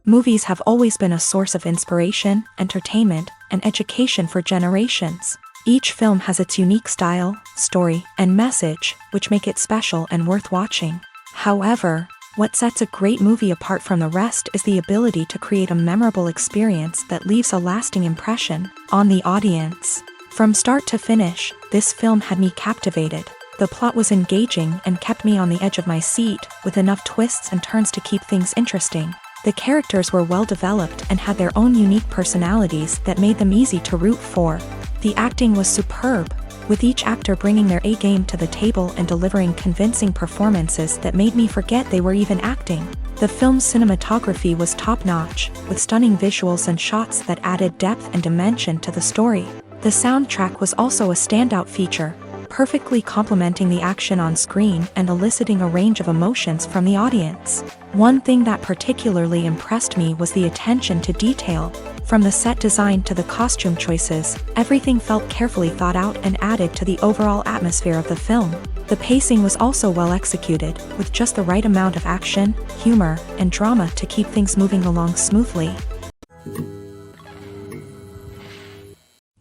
Movies have always been a source of inspiration, entertainment, and education for generations. Each film has its unique style, story, and message, which make it special and worth watching. However, what sets a great movie apart from the rest is the ability to create a memorable experience that leaves a lasting impression on the audience. From start to finish, this film had me captivated. The plot was engaging and kept me on the edge of my seat, with enough twists and turns to keep things interesting. The characters were well developed and had their own unique personalities that made them easy to root for. The acting was superb, with each actor bringing their A-game to the table and delivering convincing performances that made me forget they were even acting. The film's cinematography was top-notch, with stunning visuals and shots that added depth and dimension to the story. The soundtrack was also a standout feature, perfectly complementing the action on screen and eliciting a range of emotions from the audience. One thing that particularly impressed me was the attention to detail. From the set design to the costume choices, everything felt carefully thought out and added to the overall atmosphere of the film. The pacing was also well executed, with just the right amount of action, humor, and drama to keep things moving along smoothly.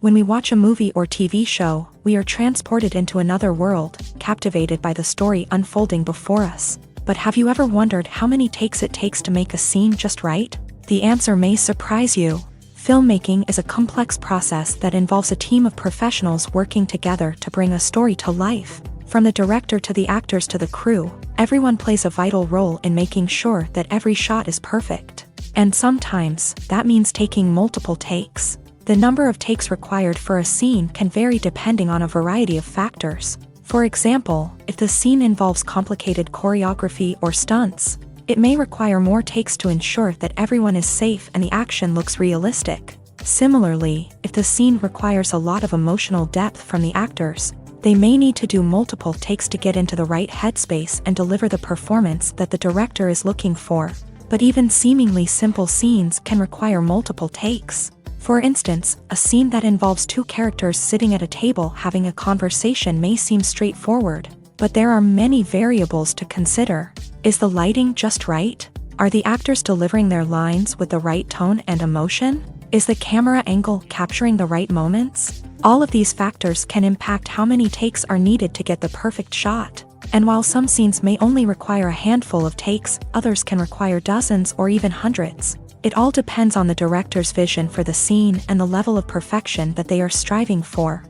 When we watch a movie or TV show, we are transported into another world, captivated by the story unfolding before us. But have you ever wondered how many takes it takes to make a scene just right? The answer may surprise you. Filmmaking is a complex process that involves a team of professionals working together to bring a story to life. From the director to the actors to the crew, everyone plays a vital role in making sure that every shot is perfect. And sometimes, that means taking multiple takes. The number of takes required for a scene can vary depending on a variety of factors. For example, if the scene involves complicated choreography or stunts, it may require more takes to ensure that everyone is safe and the action looks realistic. Similarly, if the scene requires a lot of emotional depth from the actors, they may need to do multiple takes to get into the right headspace and deliver the performance that the director is looking for. But even seemingly simple scenes can require multiple takes. For instance, a scene that involves two characters sitting at a table having a conversation may seem straightforward, but there are many variables to consider. Is the lighting just right? Are the actors delivering their lines with the right tone and emotion? Is the camera angle capturing the right moments? All of these factors can impact how many takes are needed to get the perfect shot. And while some scenes may only require a handful of takes, others can require dozens or even hundreds. It all depends on the director's vision for the scene and the level of perfection that they are striving for.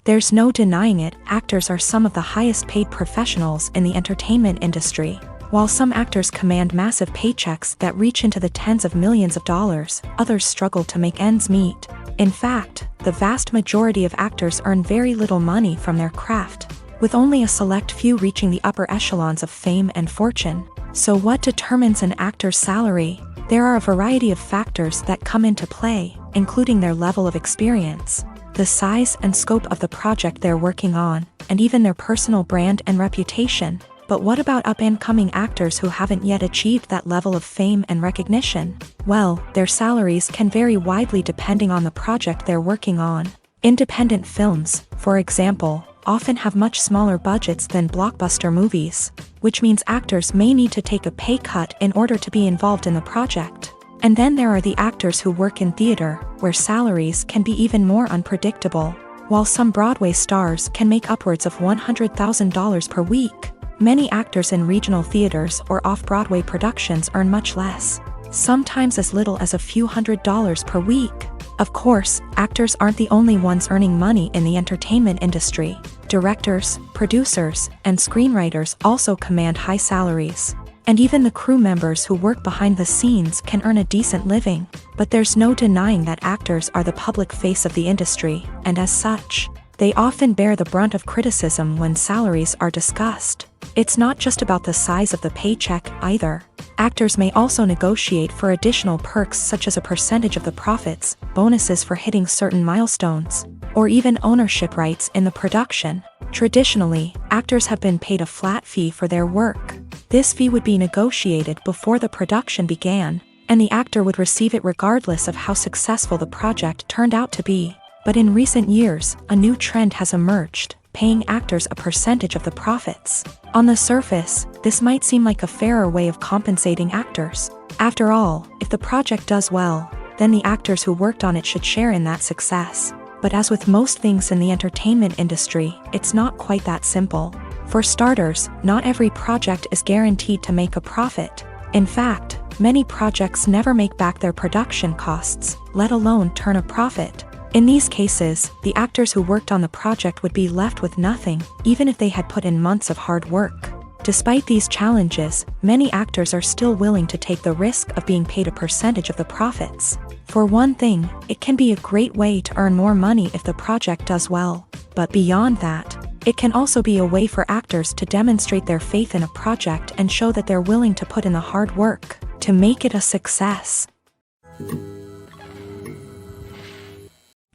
There's no denying it, actors are some of the highest paid professionals in the entertainment industry. While some actors command massive paychecks that reach into the tens of millions of dollars, others struggle to make ends meet. In fact, the vast majority of actors earn very little money from their craft, with only a select few reaching the upper echelons of fame and fortune. So what determines an actor's salary? There are a variety of factors that come into play, including their level of experience, the size and scope of the project they're working on, and even their personal brand and reputation. But what about up-and-coming actors who haven't yet achieved that level of fame and recognition? Well, their salaries can vary widely depending on the project they're working on. Independent films, for example, often have much smaller budgets than blockbuster movies, which means actors may need to take a pay cut in order to be involved in the project. And then there are the actors who work in theater, where salaries can be even more unpredictable. While some Broadway stars can make upwards of $100,000 per week, many actors in regional theaters or off-Broadway productions earn much less, sometimes as little as a few $100s per week. Of course, actors aren't the only ones earning money in the entertainment industry. Directors, producers, and screenwriters also command high salaries. And even the crew members who work behind the scenes can earn a decent living. But there's no denying that actors are the public face of the industry, and as such, they often bear the brunt of criticism when salaries are discussed. It's not just about the size of the paycheck, either. Actors may also negotiate for additional perks such as a percentage of the profits, bonuses for hitting certain milestones, or even ownership rights in the production. Traditionally, actors have been paid a flat fee for their work. This fee would be negotiated before the production began, and the actor would receive it regardless of how successful the project turned out to be. But in recent years, a new trend has emerged. paying actors a percentage of the profits. On the surface, this might seem like a fairer way of compensating actors. After all, if the project does well, then the actors who worked on it should share in that success. But as with most things in the entertainment industry, it's not quite that simple. For starters, not every project is guaranteed to make a profit. In fact, many projects never make back their production costs, let alone turn a profit. In these cases, the actors who worked on the project would be left with nothing, even if they had put in months of hard work. Despite these challenges, many actors are still willing to take the risk of being paid a percentage of the profits. For one thing, it can be a great way to earn more money if the project does well. But beyond that, it can also be a way for actors to demonstrate their faith in a project and show that they're willing to put in the hard work to make it a success.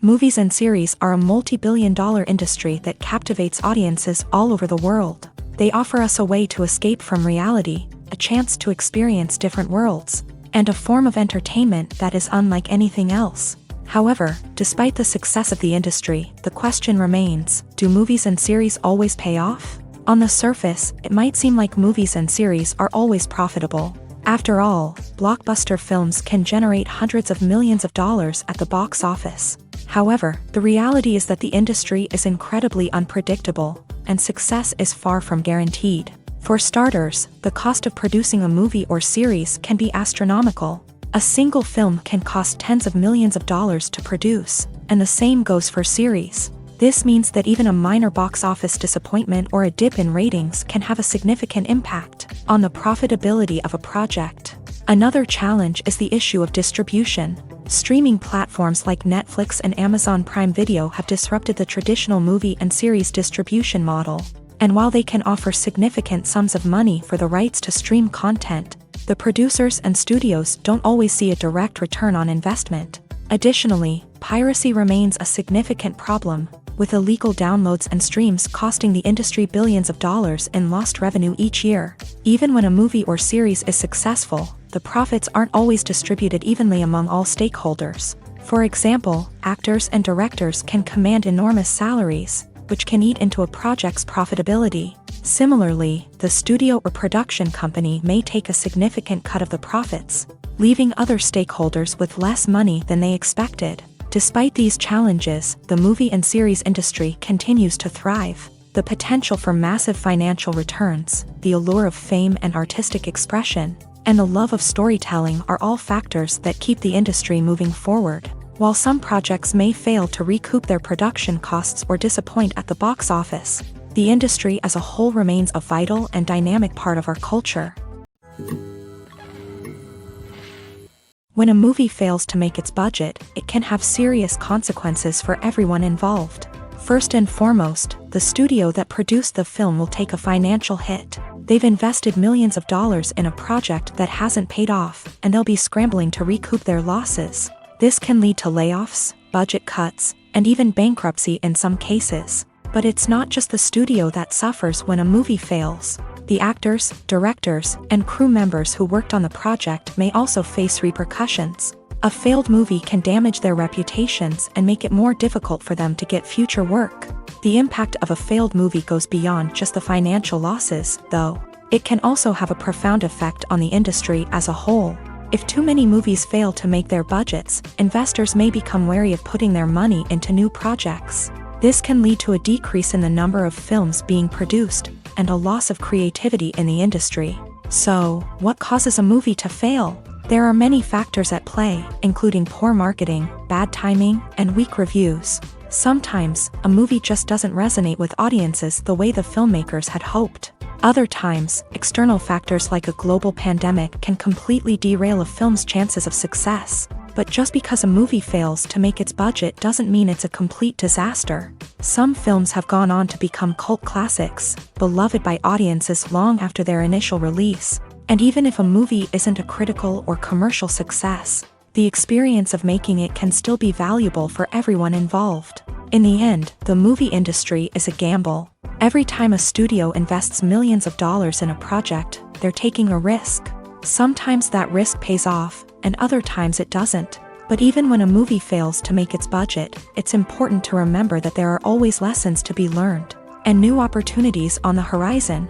Movies and series are a multi-billion-dollar industry that captivates audiences all over the world. They offer us a way to escape from reality, a chance to experience different worlds, and a form of entertainment that is unlike anything else. However, despite the success of the industry, the question remains, do movies and series always pay off? On the surface, it might seem like movies and series are always profitable. After all, blockbuster films can generate hundreds of millions of dollars at the box office. However, the reality is that the industry is incredibly unpredictable, and success is far from guaranteed. For starters, the cost of producing a movie or series can be astronomical. A single film can cost tens of millions of dollars to produce, and the same goes for series. This means that even a minor box office disappointment or a dip in ratings can have a significant impact on the profitability of a project. Another challenge is the issue of distribution. Streaming platforms like Netflix and Amazon Prime Video have disrupted the traditional movie and series distribution model. And while they can offer significant sums of money for the rights to stream content, the producers and studios don't always see a direct return on investment. Additionally, piracy remains a significant problem, with illegal downloads and streams costing the industry billions of dollars in lost revenue each year. Even when a movie or series is successful, the profits aren't always distributed evenly among all stakeholders. For example, actors and directors can command enormous salaries, which can eat into a project's profitability. Similarly, the studio or production company may take a significant cut of the profits, leaving other stakeholders with less money than they expected. Despite these challenges, the movie and series industry continues to thrive. The potential for massive financial returns, the allure of fame and artistic expression, and the love of storytelling are all factors that keep the industry moving forward. While some projects may fail to recoup their production costs or disappoint at the box office, the industry as a whole remains a vital and dynamic part of our culture. When a movie fails to make its budget, it can have serious consequences for everyone involved. First and foremost, the studio that produced the film will take a financial hit. They've invested millions of dollars in a project that hasn't paid off, and they'll be scrambling to recoup their losses. This can lead to layoffs, budget cuts, and even bankruptcy in some cases. But it's not just the studio that suffers when a movie fails. The actors, directors, and crew members who worked on the project may also face repercussions. A failed movie can damage their reputations and make it more difficult for them to get future work. The impact of a failed movie goes beyond just the financial losses, though. It can also have a profound effect on the industry as a whole. If too many movies fail to make their budgets, investors may become wary of putting their money into new projects. This can lead to a decrease in the number of films being produced, and a loss of creativity in the industry. So, what causes a movie to fail? There are many factors at play, including poor marketing, bad timing, and weak reviews. Sometimes, a movie just doesn't resonate with audiences the way the filmmakers had hoped. Other times, external factors like a global pandemic can completely derail a film's chances of success. But just because a movie fails to make its budget doesn't mean it's a complete disaster. Some films have gone on to become cult classics, beloved by audiences long after their initial release. And even if a movie isn't a critical or commercial success, the experience of making it can still be valuable for everyone involved. In the end, the movie industry is a gamble. Every time a studio invests millions of dollars in a project, they're taking a risk. Sometimes that risk pays off, and other times it doesn't. But even when a movie fails to make its budget, it's important to remember that there are always lessons to be learned. and new opportunities on the horizon.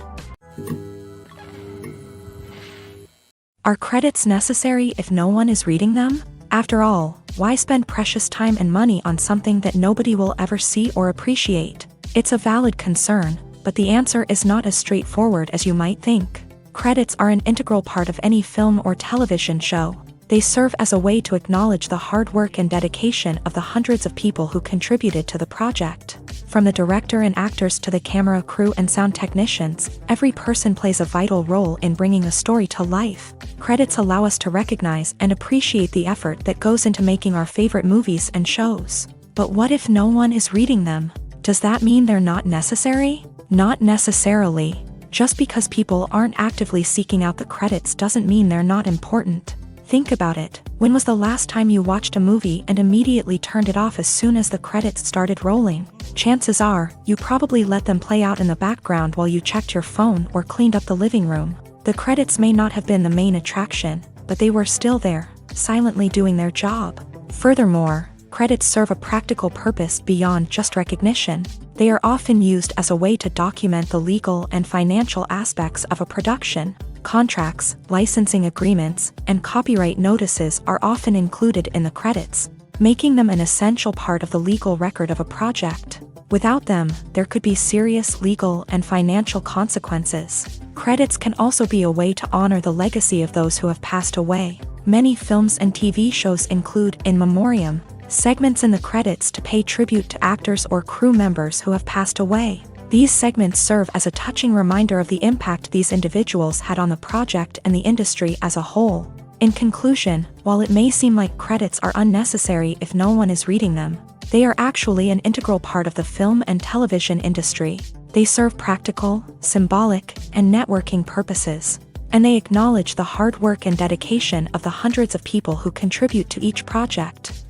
Are credits necessary if no one is reading them? After all, why spend precious time and money on something that nobody will ever see or appreciate? It's a valid concern, but the answer is not as straightforward as you might think. Credits are an integral part of any film or television show. They serve as a way to acknowledge the hard work and dedication of the hundreds of people who contributed to the project. From the director and actors to the camera crew and sound technicians, every person plays a vital role in bringing a story to life. Credits allow us to recognize and appreciate the effort that goes into making our favorite movies and shows. But what if no one is reading them? Does that mean they're not necessary? Not necessarily. Just because people aren't actively seeking out the credits doesn't mean they're not important. Think about it. When was the last time you watched a movie and immediately turned it off as soon as the credits started rolling? Chances are, you probably let them play out in the background while you checked your phone or cleaned up the living room. The credits may not have been the main attraction, but they were still there, silently doing their job. Furthermore, credits serve a practical purpose beyond just recognition. They are often used as a way to document the legal and financial aspects of a production. Contracts, licensing agreements, and copyright notices are often included in the credits, making them an essential part of the legal record of a project. Without them, there could be serious legal and financial consequences. Credits can also be a way to honor the legacy of those who have passed away. Many films and TV shows include in memoriam segments in the credits to pay tribute to actors or crew members who have passed away. These segments serve as a touching reminder of the impact these individuals had on the project and the industry as a whole. In conclusion, while it may seem like credits are unnecessary if no one is reading them, they are actually an integral part of the film and television industry. They serve practical, symbolic, and networking purposes, and they acknowledge the hard work and dedication of the hundreds of people who contribute to each project.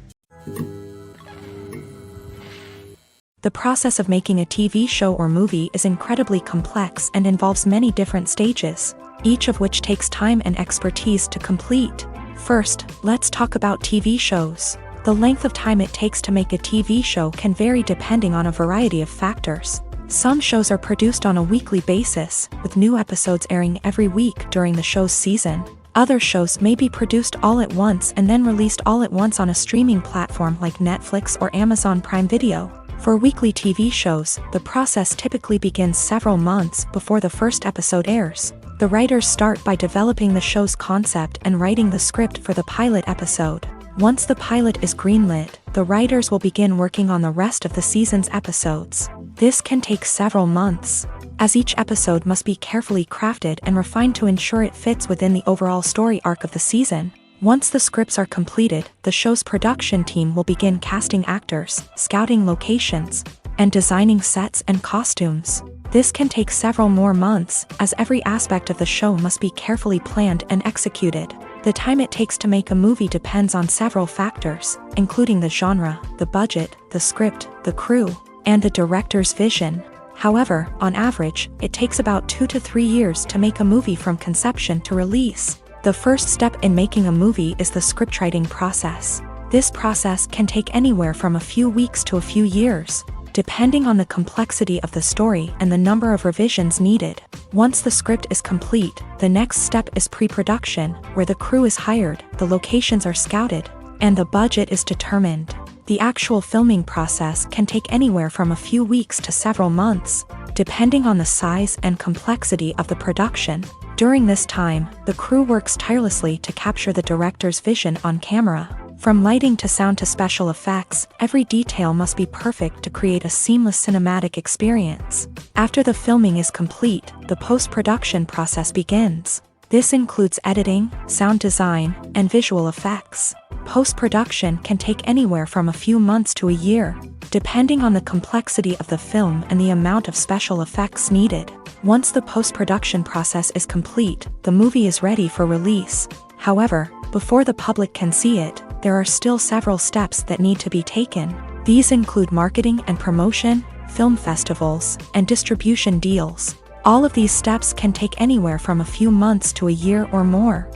The process of making a TV show or movie is incredibly complex and involves many different stages, each of which takes time and expertise to complete. First, let's talk about TV shows. The length of time it takes to make a TV show can vary depending on a variety of factors. Some shows are produced on a weekly basis, with new episodes airing every week during the show's season. Other shows may be produced all at once and then released all at once on a streaming platform like Netflix or Amazon Prime Video. For weekly TV shows, the process typically begins several months before the first episode airs. The writers start by developing the show's concept and writing the script for the pilot episode. Once the pilot is greenlit, the writers will begin working on the rest of the season's episodes. This can take several months, as each episode must be carefully crafted and refined to ensure it fits within the overall story arc of the season. Once the scripts are completed, the show's production team will begin casting actors, scouting locations, and designing sets and costumes. This can take several more months, as every aspect of the show must be carefully planned and executed. The time it takes to make a movie depends on several factors, including the genre, the budget, the script, the crew, and the director's vision. However, on average, it takes about 2 to 3 years to make a movie from conception to release. The first step in making a movie is the scriptwriting process. This process can take anywhere from a few weeks to a few years, depending on the complexity of the story and the number of revisions needed. Once the script is complete, the next step is pre-production, where the crew is hired, the locations are scouted, and the budget is determined. The actual filming process can take anywhere from a few weeks to several months, depending on the size and complexity of the production. During this time, the crew works tirelessly to capture the director's vision on camera. From lighting to sound to special effects, every detail must be perfect to create a seamless cinematic experience. After the filming is complete, the post-production process begins. This includes editing, sound design, and visual effects. Post-production can take anywhere from a few months to a year, depending on the complexity of the film and the amount of special effects needed. Once the post-production process is complete, the movie is ready for release. However, before the public can see it, there are still several steps that need to be taken. These include marketing and promotion, film festivals, and distribution deals. All of these steps can take anywhere from a few months to a year or more.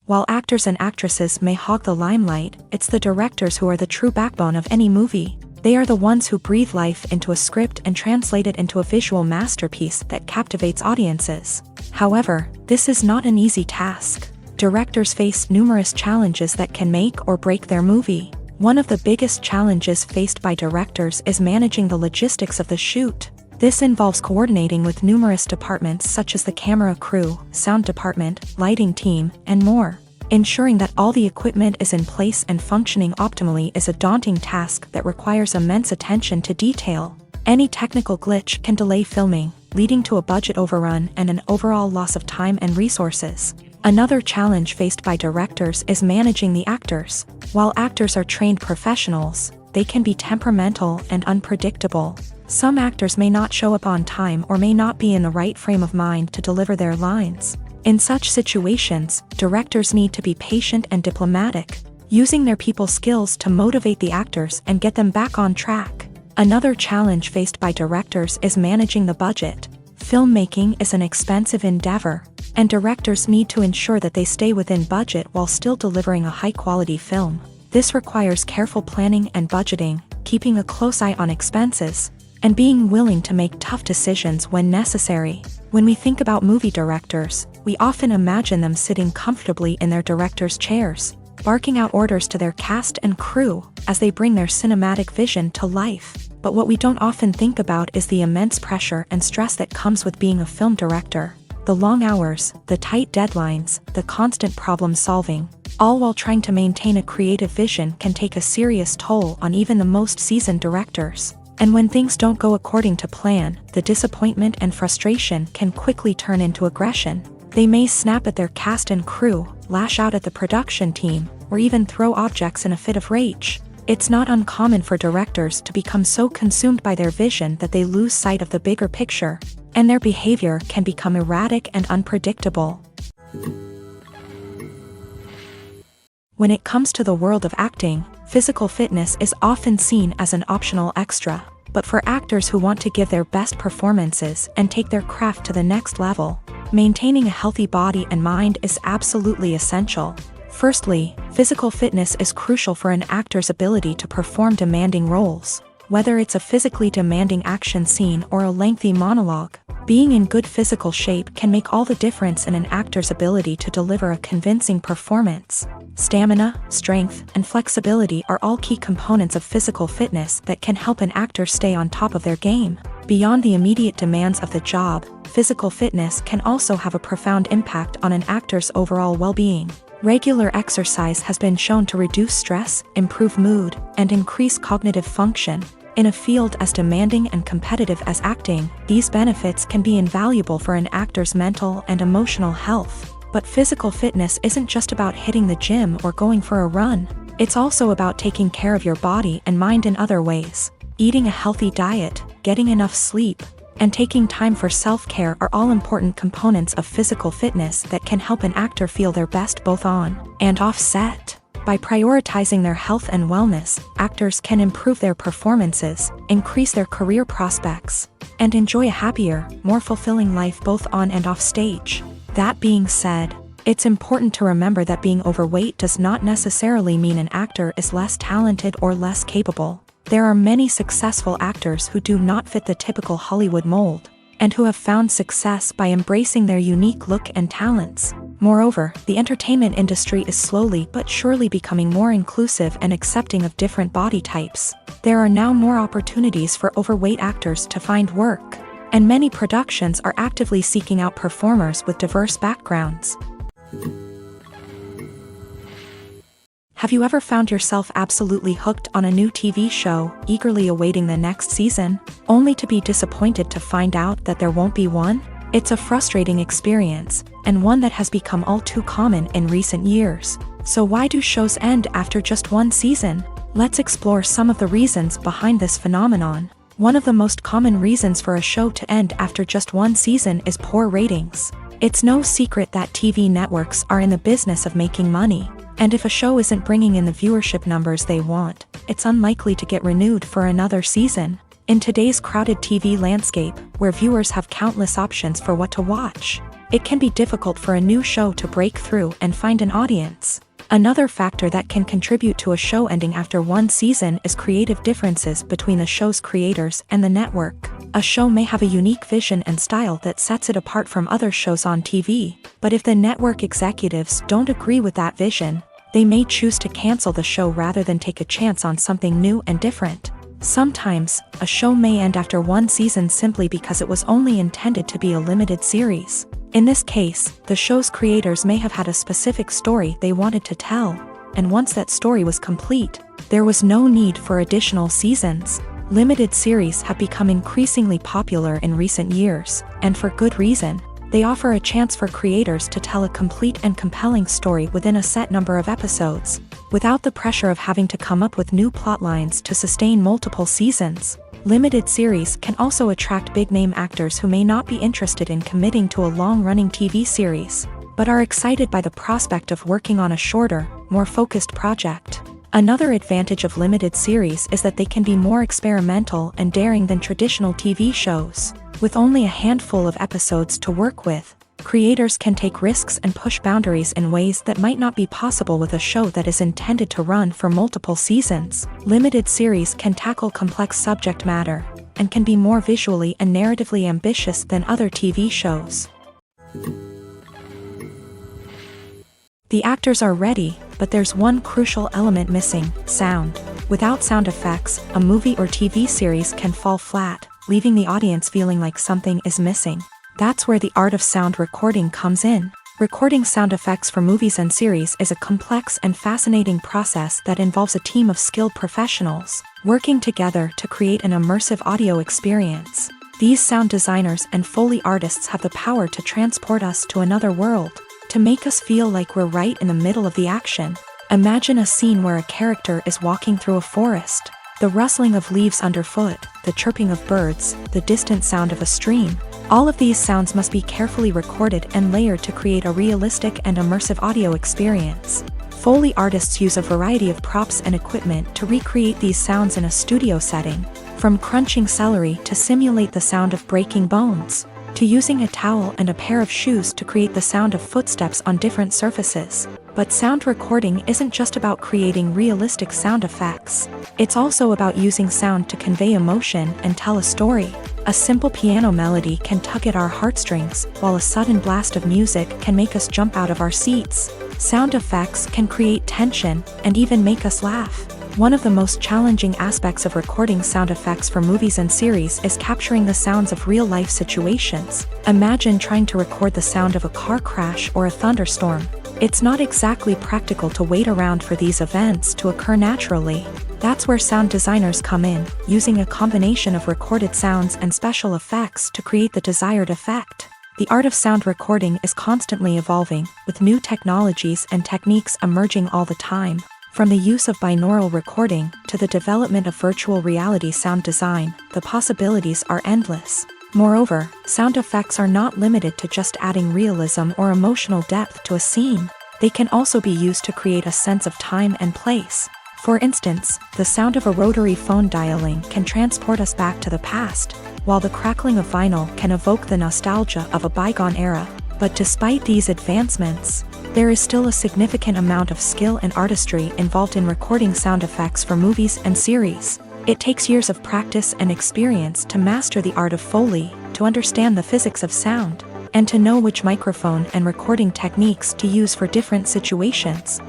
While actors and actresses may hog the limelight, it's the directors who are the true backbone of any movie. They are the ones who breathe life into a script and translate it into a visual masterpiece that captivates audiences. However, this is not an easy task. Directors face numerous challenges that can make or break their movie. One of the biggest challenges faced by directors is managing the logistics of the shoot. This involves coordinating with numerous departments such as the camera crew, sound department, lighting team, and more. Ensuring that all the equipment is in place and functioning optimally is a daunting task that requires immense attention to detail. Any technical glitch can delay filming, leading to a budget overrun and an overall loss of time and resources. Another challenge faced by directors is managing the actors. While actors are trained professionals, they can be temperamental and unpredictable. Some actors may not show up on time or may not be in the right frame of mind to deliver their lines. In such situations, directors need to be patient and diplomatic, using their people skills to motivate the actors and get them back on track. Another challenge faced by directors is managing the budget. Filmmaking is an expensive endeavor, and directors need to ensure that they stay within budget while still delivering a high-quality film. This requires careful planning and budgeting, keeping a close eye on expenses, and being willing to make tough decisions when necessary. When we think about movie directors, we often imagine them sitting comfortably in their director's chairs, barking out orders to their cast and crew as they bring their cinematic vision to life. But what we don't often think about is the immense pressure and stress that comes with being a film director. The long hours, the tight deadlines, the constant problem solving, all while trying to maintain a creative vision can take a serious toll on even the most seasoned directors. And when things don't go according to plan, the disappointment and frustration can quickly turn into aggression. They may snap at their cast and crew, lash out at the production team, or even throw objects in a fit of rage. It's not uncommon for directors to become so consumed by their vision that they lose sight of the bigger picture, and their behavior can become erratic and unpredictable. When it comes to the world of acting, physical fitness is often seen as an optional extra. But for actors who want to give their best performances and take their craft to the next level, maintaining a healthy body and mind is absolutely essential. Firstly, physical fitness is crucial for an actor's ability to perform demanding roles. Whether it's a physically demanding action scene or a lengthy monologue, being in good physical shape can make all the difference in an actor's ability to deliver a convincing performance. Stamina, strength, and flexibility are all key components of physical fitness that can help an actor stay on top of their game. Beyond the immediate demands of the job, physical fitness can also have a profound impact on an actor's overall well-being. Regular exercise has been shown to reduce stress, improve mood, and increase cognitive function. In a field as demanding and competitive as acting, these benefits can be invaluable for an actor's mental and emotional health. But physical fitness isn't just about hitting the gym or going for a run. It's also about taking care of your body and mind in other ways. Eating a healthy diet, getting enough sleep, and taking time for self-care are all important components of physical fitness that can help an actor feel their best both on and off set. By prioritizing their health and wellness, actors can improve their performances, increase their career prospects, and enjoy a happier, more fulfilling life both on and off stage. That being said, it's important to remember that being overweight does not necessarily mean an actor is less talented or less capable. There are many successful actors who do not fit the typical Hollywood mold, and who have found success by embracing their unique look and talents. Moreover, the entertainment industry is slowly but surely becoming more inclusive and accepting of different body types. There are now more opportunities for overweight actors to find work, and many productions are actively seeking out performers with diverse backgrounds. Have you ever found yourself absolutely hooked on a new TV show, eagerly awaiting the next season, only to be disappointed to find out that there won't be one? It's a frustrating experience, and one that has become all too common in recent years. So why do shows end after just one season? Let's explore some of the reasons behind this phenomenon. One of the most common reasons for a show to end after just one season is poor ratings. It's no secret that TV networks are in the business of making money. And if a show isn't bringing in the viewership numbers they want, it's unlikely to get renewed for another season. In today's crowded TV landscape, where viewers have countless options for what to watch, it can be difficult for a new show to break through and find an audience. Another factor that can contribute to a show ending after one season is creative differences between the show's creators and the network. A show may have a unique vision and style that sets it apart from other shows on TV, but if the network executives don't agree with that vision, they may choose to cancel the show rather than take a chance on something new and different. Sometimes, a show may end after one season simply because it was only intended to be a limited series. In this case, the show's creators may have had a specific story they wanted to tell, and once that story was complete, there was no need for additional seasons. Limited series have become increasingly popular in recent years, and for good reason. They offer a chance for creators to tell a complete and compelling story within a set number of episodes, without the pressure of having to come up with new plotlines to sustain multiple seasons. Limited series can also attract big-name actors who may not be interested in committing to a long-running TV series, but are excited by the prospect of working on a shorter, more focused project. Another advantage of limited series is that they can be more experimental and daring than traditional TV shows. With only a handful of episodes to work with, creators can take risks and push boundaries in ways that might not be possible with a show that is intended to run for multiple seasons. Limited series can tackle complex subject matter, and can be more visually and narratively ambitious than other TV shows. The actors are ready, but there's one crucial element missing: sound. Without sound effects, a movie or TV series can fall flat, leaving the audience feeling like something is missing. That's where the art of sound recording comes in. Recording sound effects for movies and series is a complex and fascinating process that involves a team of skilled professionals working together to create an immersive audio experience. These sound designers and Foley artists have the power to transport us to another world, to make us feel like we're right in the middle of the action. Imagine a scene where a character is walking through a forest. The rustling of leaves underfoot, the chirping of birds, the distant sound of a stream. All of these sounds must be carefully recorded and layered to create a realistic and immersive audio experience. Foley artists use a variety of props and equipment to recreate these sounds in a studio setting, from crunching celery to simulate the sound of breaking bones, to using a towel and a pair of shoes to create the sound of footsteps on different surfaces. But sound recording isn't just about creating realistic sound effects. It's also about using sound to convey emotion and tell a story. A simple piano melody can tug at our heartstrings, while a sudden blast of music can make us jump out of our seats. Sound effects can create tension and even make us laugh. One of the most challenging aspects of recording sound effects for movies and series is capturing the sounds of real-life situations. Imagine trying to record the sound of a car crash or a thunderstorm. It's not exactly practical to wait around for these events to occur naturally. That's where sound designers come in, using a combination of recorded sounds and special effects to create the desired effect. The art of sound recording is constantly evolving, with new technologies and techniques emerging all the time. From the use of binaural recording to the development of virtual reality sound design, the possibilities are endless. Moreover, sound effects are not limited to just adding realism or emotional depth to a scene. They can also be used to create a sense of time and place. For instance, the sound of a rotary phone dialing can transport us back to the past, while the crackling of vinyl can evoke the nostalgia of a bygone era. But despite these advancements, there is still a significant amount of skill and artistry involved in recording sound effects for movies and series. It takes years of practice and experience to master the art of Foley, to understand the physics of sound, and to know which microphone and recording techniques to use for different situations.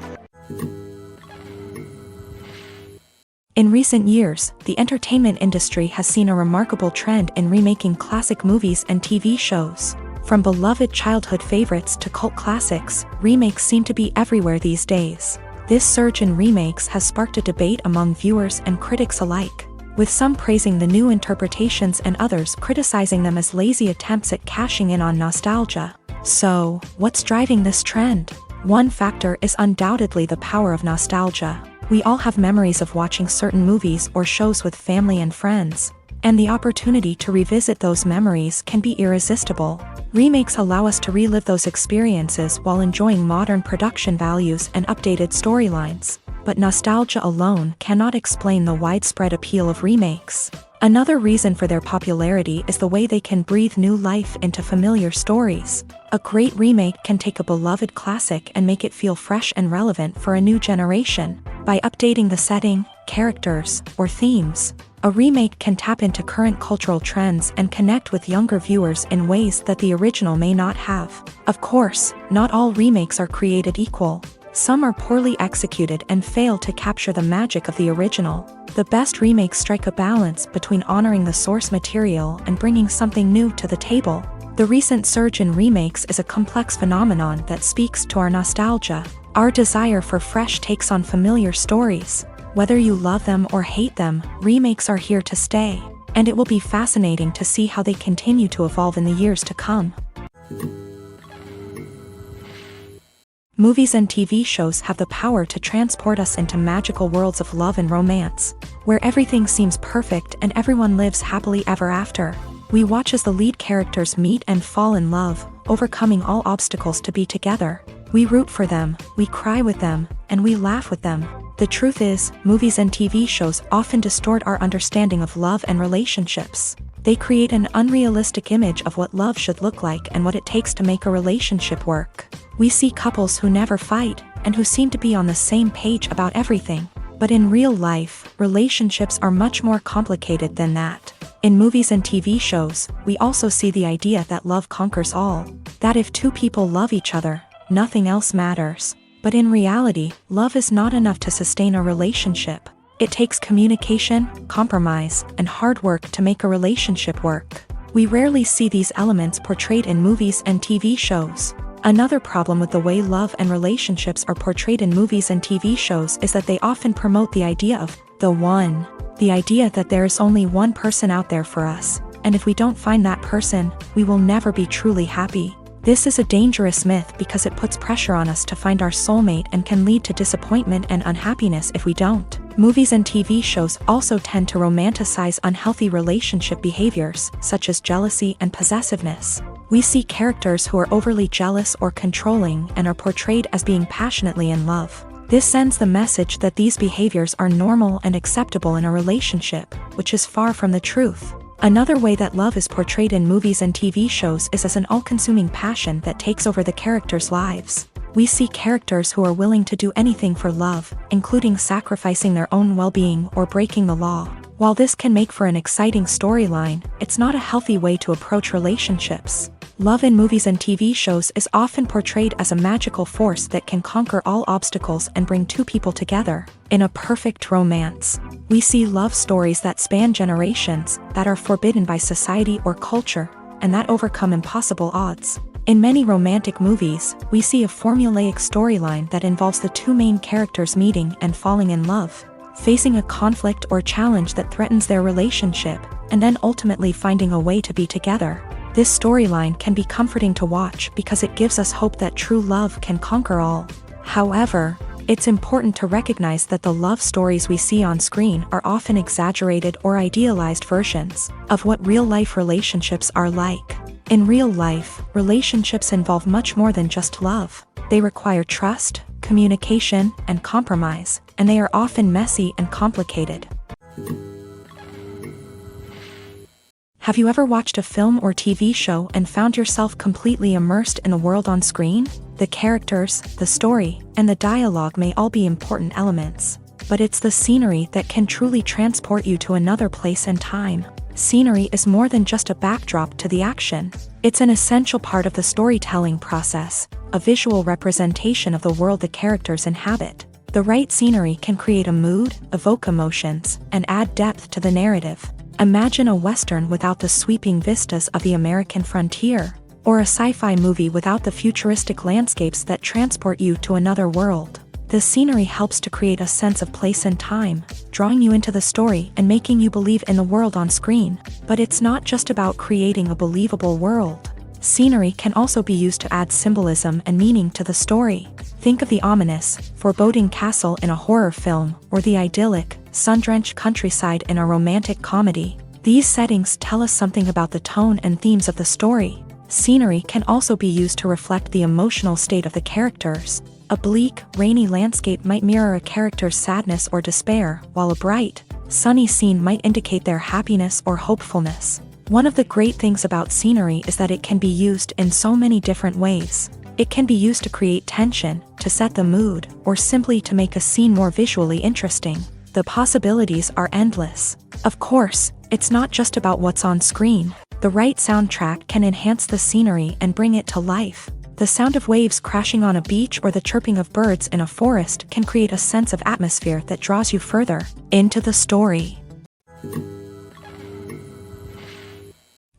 In recent years, the entertainment industry has seen a remarkable trend in remaking classic movies and TV shows. From beloved childhood favorites to cult classics, remakes seem to be everywhere these days. This surge in remakes has sparked a debate among viewers and critics alike, with some praising the new interpretations and others criticizing them as lazy attempts at cashing in on nostalgia. So, what's driving this trend? One factor is undoubtedly the power of nostalgia. We all have memories of watching certain movies or shows with family and friends, and the opportunity to revisit those memories can be irresistible. Remakes allow us to relive those experiences while enjoying modern production values and updated storylines. But nostalgia alone cannot explain the widespread appeal of remakes. Another reason for their popularity is the way they can breathe new life into familiar stories. A great remake can take a beloved classic and make it feel fresh and relevant for a new generation. By updating the setting, characters, or themes, a remake can tap into current cultural trends and connect with younger viewers in ways that the original may not have. Of course, not all remakes are created equal. Some are poorly executed and fail to capture the magic of the original. The best remakes strike a balance between honoring the source material and bringing something new to the table. The recent surge in remakes is a complex phenomenon that speaks to our nostalgia, our desire for fresh takes on familiar stories. Whether you love them or hate them, remakes are here to stay, and it will be fascinating to see how they continue to evolve in the years to come. Movies and TV shows have the power to transport us into magical worlds of love and romance, where everything seems perfect and everyone lives happily ever after. We watch as the lead characters meet and fall in love, overcoming all obstacles to be together. We root for them, we cry with them, and we laugh with them. The truth is, movies and TV shows often distort our understanding of love and relationships. They create an unrealistic image of what love should look like and what it takes to make a relationship work. We see couples who never fight, and who seem to be on the same page about everything. But in real life, relationships are much more complicated than that. In movies and TV shows, we also see the idea that love conquers all. That if two people love each other, nothing else matters. But in reality, love is not enough to sustain a relationship. It takes communication, compromise, and hard work to make a relationship work. We rarely see these elements portrayed in movies and TV shows. Another problem with the way love and relationships are portrayed in movies and TV shows is that they often promote the idea of the one. The idea that there is only one person out there for us, and if we don't find that person, we will never be truly happy. This is a dangerous myth because it puts pressure on us to find our soulmate and can lead to disappointment and unhappiness if we don't. Movies and TV shows also tend to romanticize unhealthy relationship behaviors, such as jealousy and possessiveness. We see characters who are overly jealous or controlling and are portrayed as being passionately in love. This sends the message that these behaviors are normal and acceptable in a relationship, which is far from the truth. Another way that love is portrayed in movies and TV shows is as an all-consuming passion that takes over the characters' lives. We see characters who are willing to do anything for love, including sacrificing their own well-being or breaking the law. While this can make for an exciting storyline, it's not a healthy way to approach relationships. Love in movies and TV shows is often portrayed as a magical force that can conquer all obstacles and bring two people together. In a perfect romance, we see love stories that span generations, that are forbidden by society or culture, and that overcome impossible odds. In many romantic movies, we see a formulaic storyline that involves the two main characters meeting and falling in love, facing a conflict or challenge that threatens their relationship, and then ultimately finding a way to be together. This storyline can be comforting to watch because it gives us hope that true love can conquer all. However, it's important to recognize that the love stories we see on screen are often exaggerated or idealized versions of what real-life relationships are like. In real life, relationships involve much more than just love. They require trust, communication, and compromise, and they are often messy and complicated. Have you ever watched a film or TV show and found yourself completely immersed in the world on screen? The characters, the story, and the dialogue may all be important elements, but it's the scenery that can truly transport you to another place and time. Scenery is more than just a backdrop to the action. It's an essential part of the storytelling process, a visual representation of the world the characters inhabit. The right scenery can create a mood, evoke emotions, and add depth to the narrative. Imagine a Western without the sweeping vistas of the American frontier, or a sci-fi movie without the futuristic landscapes that transport you to another world. The scenery helps to create a sense of place and time, drawing you into the story and making you believe in the world on screen. But it's not just about creating a believable world. Scenery can also be used to add symbolism and meaning to the story. Think of the ominous, foreboding castle in a horror film, or the idyllic, sun-drenched countryside in a romantic comedy. These settings tell us something about the tone and themes of the story. Scenery can also be used to reflect the emotional state of the characters. A bleak, rainy landscape might mirror a character's sadness or despair, while a bright, sunny scene might indicate their happiness or hopefulness. One of the great things about scenery is that it can be used in so many different ways. It can be used to create tension, to set the mood, or simply to make a scene more visually interesting. The possibilities are endless. Of course, it's not just about what's on screen. The right soundtrack can enhance the scenery and bring it to life. The sound of waves crashing on a beach or the chirping of birds in a forest can create a sense of atmosphere that draws you further into the story.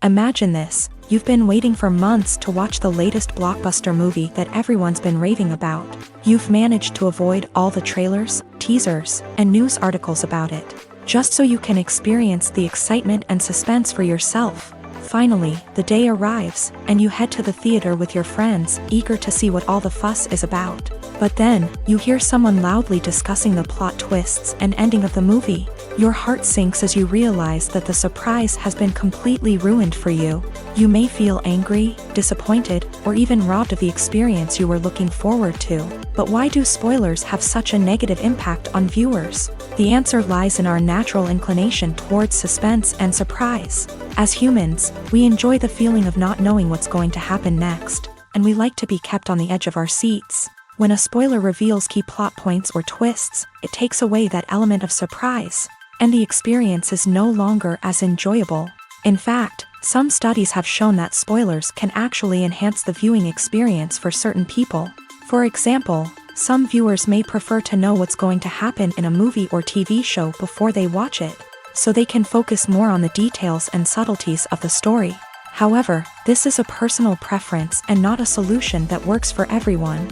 Imagine this. You've been waiting for months to watch the latest blockbuster movie that everyone's been raving about. You've managed to avoid all the trailers, teasers, and news articles about it, just so you can experience the excitement and suspense for yourself. Finally, the day arrives, and you head to the theater with your friends, eager to see what all the fuss is about. But then, you hear someone loudly discussing the plot twists and ending of the movie. Your heart sinks as you realize that the surprise has been completely ruined for you. You may feel angry, disappointed, or even robbed of the experience you were looking forward to. But why do spoilers have such a negative impact on viewers? The answer lies in our natural inclination towards suspense and surprise. As humans, we enjoy the feeling of not knowing what's going to happen next, and we like to be kept on the edge of our seats. When a spoiler reveals key plot points or twists, it takes away that element of surprise, and the experience is no longer as enjoyable. In fact, some studies have shown that spoilers can actually enhance the viewing experience for certain people. For example, some viewers may prefer to know what's going to happen in a movie or TV show before they watch it, so they can focus more on the details and subtleties of the story. However, this is a personal preference and not a solution that works for everyone.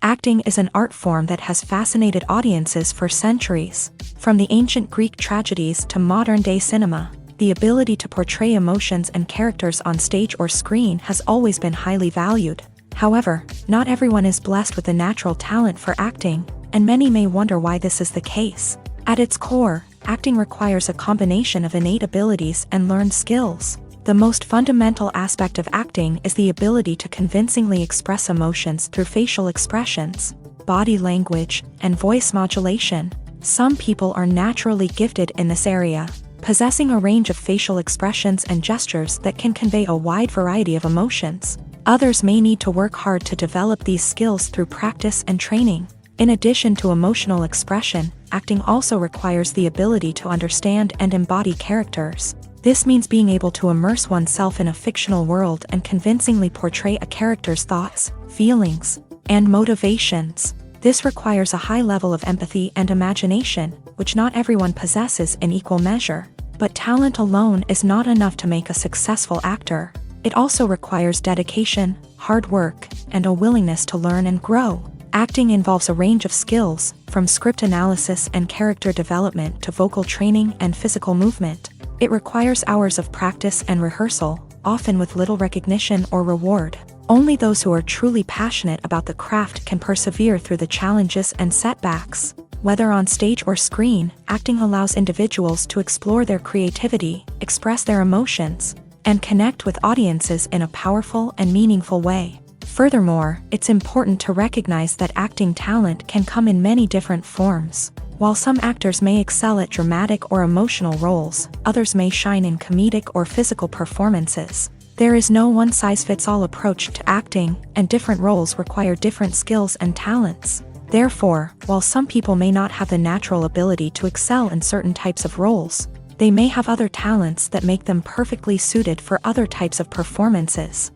Acting is an art form that has fascinated audiences for centuries. From the ancient Greek tragedies to modern-day cinema, the ability to portray emotions and characters on stage or screen has always been highly valued. However, not everyone is blessed with the natural talent for acting, and many may wonder why this is the case. At its core, acting requires a combination of innate abilities and learned skills. The most fundamental aspect of acting is the ability to convincingly express emotions through facial expressions, body language, and voice modulation. Some people are naturally gifted in this area, possessing a range of facial expressions and gestures that can convey a wide variety of emotions. Others may need to work hard to develop these skills through practice and training. In addition to emotional expression, acting also requires the ability to understand and embody characters. This means being able to immerse oneself in a fictional world and convincingly portray a character's thoughts, feelings, and motivations. This requires a high level of empathy and imagination, which not everyone possesses in equal measure. But talent alone is not enough to make a successful actor. It also requires dedication, hard work, and a willingness to learn and grow. Acting involves a range of skills, from script analysis and character development to vocal training and physical movement. It requires hours of practice and rehearsal, often with little recognition or reward. Only those who are truly passionate about the craft can persevere through the challenges and setbacks. Whether on stage or screen, acting allows individuals to explore their creativity, express their emotions, and connect with audiences in a powerful and meaningful way. Furthermore, it's important to recognize that acting talent can come in many different forms. While some actors may excel at dramatic or emotional roles, others may shine in comedic or physical performances. There is no one-size-fits-all approach to acting, and different roles require different skills and talents. Therefore, while some people may not have the natural ability to excel in certain types of roles, they may have other talents that make them perfectly suited for other types of performances.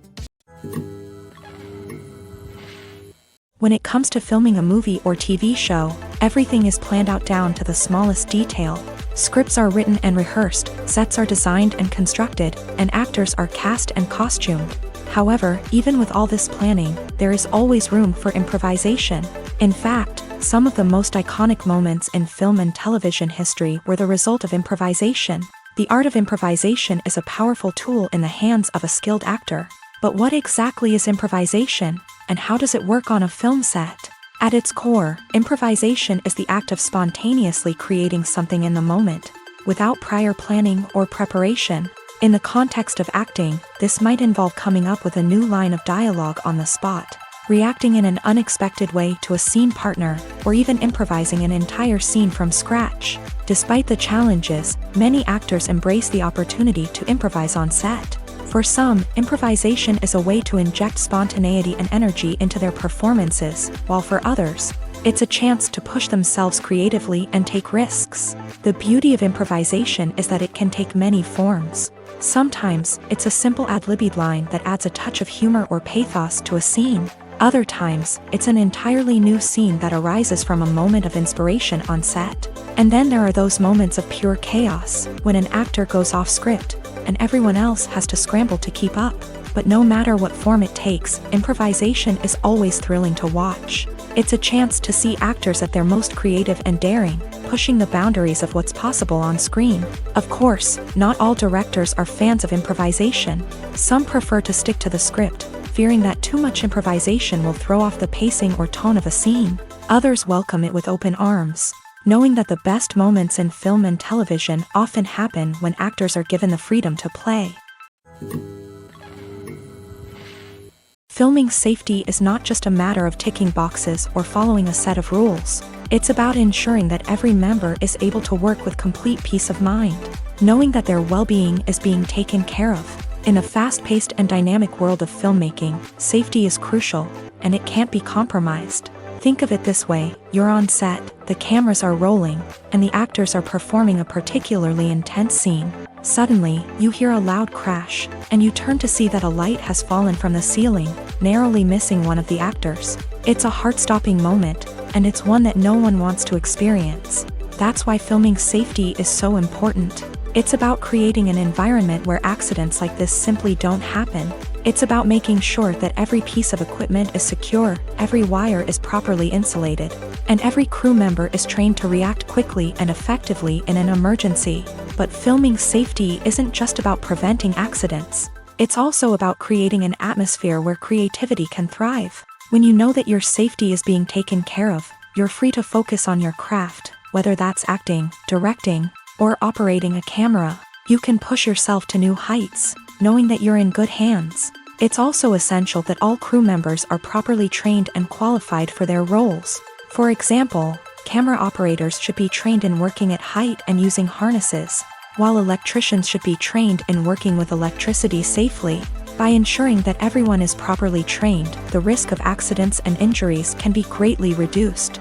When it comes to filming a movie or TV show, everything is planned out down to the smallest detail. Scripts are written and rehearsed, sets are designed and constructed, and actors are cast and costumed. However, even with all this planning, there is always room for improvisation. In fact, some of the most iconic moments in film and television history were the result of improvisation. The art of improvisation is a powerful tool in the hands of a skilled actor. But what exactly is improvisation, and how does it work on a film set? At its core, improvisation is the act of spontaneously creating something in the moment, without prior planning or preparation. In the context of acting, this might involve coming up with a new line of dialogue on the spot, reacting in an unexpected way to a scene partner, or even improvising an entire scene from scratch. Despite the challenges, many actors embrace the opportunity to improvise on set. For some, improvisation is a way to inject spontaneity and energy into their performances, while for others, it's a chance to push themselves creatively and take risks. The beauty of improvisation is that it can take many forms. Sometimes, it's a simple ad-libbed line that adds a touch of humor or pathos to a scene. Other times, it's an entirely new scene that arises from a moment of inspiration on set. And then there are those moments of pure chaos, when an actor goes off script, and everyone else has to scramble to keep up. But no matter what form it takes, improvisation is always thrilling to watch. It's a chance to see actors at their most creative and daring, pushing the boundaries of what's possible on screen. Of course, not all directors are fans of improvisation. Some prefer to stick to the script, fearing that too much improvisation will throw off the pacing or tone of a scene. Others welcome it with open arms, knowing that the best moments in film and television often happen when actors are given the freedom to play. Filming safety is not just a matter of ticking boxes or following a set of rules. It's about ensuring that every member is able to work with complete peace of mind, knowing that their well-being is being taken care of. In a fast-paced and dynamic world of filmmaking, safety is crucial, and it can't be compromised. Think of it this way: you're on set, the cameras are rolling, and the actors are performing a particularly intense scene. Suddenly, you hear a loud crash, and you turn to see that a light has fallen from the ceiling, narrowly missing one of the actors. It's a heart-stopping moment, and it's one that no one wants to experience. That's why filming safety is so important. It's about creating an environment where accidents like this simply don't happen. It's about making sure that every piece of equipment is secure, every wire is properly insulated, and every crew member is trained to react quickly and effectively in an emergency. But filming safety isn't just about preventing accidents. It's also about creating an atmosphere where creativity can thrive. When you know that your safety is being taken care of, you're free to focus on your craft, whether that's acting, directing, or operating a camera. You can push yourself to new heights, knowing that you're in good hands. It's also essential that all crew members are properly trained and qualified for their roles. For example, camera operators should be trained in working at height and using harnesses, while electricians should be trained in working with electricity safely. By ensuring that everyone is properly trained, the risk of accidents and injuries can be greatly reduced.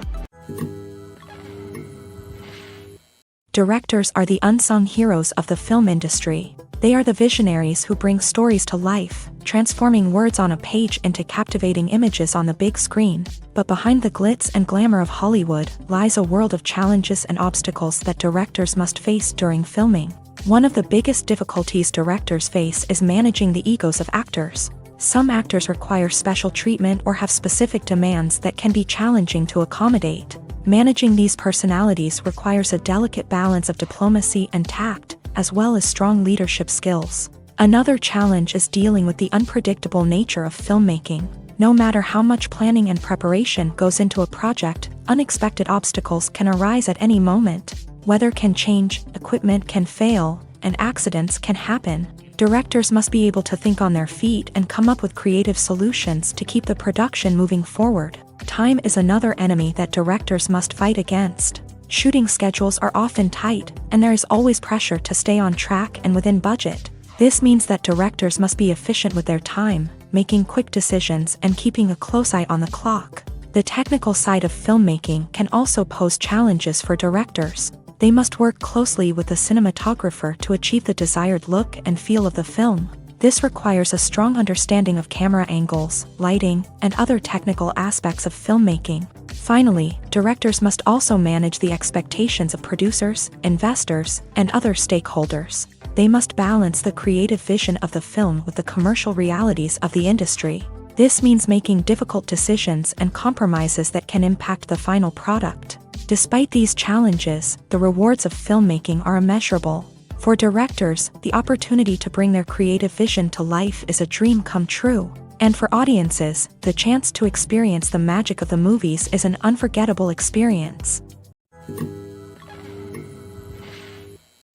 Directors are the unsung heroes of the film industry. They are the visionaries who bring stories to life, transforming words on a page into captivating images on the big screen. But behind the glitz and glamour of Hollywood lies a world of challenges and obstacles that directors must face during filming. One of the biggest difficulties directors face is managing the egos of actors. Some actors require special treatment or have specific demands that can be challenging to accommodate. Managing these personalities requires a delicate balance of diplomacy and tact, as well as strong leadership skills. Another challenge is dealing with the unpredictable nature of filmmaking. No matter how much planning and preparation goes into a project, unexpected obstacles can arise at any moment. Weather can change, equipment can fail, and accidents can happen. Directors must be able to think on their feet and come up with creative solutions to keep the production moving forward. Time is another enemy that directors must fight against. Shooting schedules are often tight, and there is always pressure to stay on track and within budget. This means that directors must be efficient with their time, making quick decisions and keeping a close eye on the clock. The technical side of filmmaking can also pose challenges for directors. They must work closely with the cinematographer to achieve the desired look and feel of the film. This requires a strong understanding of camera angles, lighting, and other technical aspects of filmmaking. Finally, directors must also manage the expectations of producers, investors, and other stakeholders. They must balance the creative vision of the film with the commercial realities of the industry. This means making difficult decisions and compromises that can impact the final product. Despite these challenges, the rewards of filmmaking are immeasurable. For directors, the opportunity to bring their creative vision to life is a dream come true. And for audiences, the chance to experience the magic of the movies is an unforgettable experience.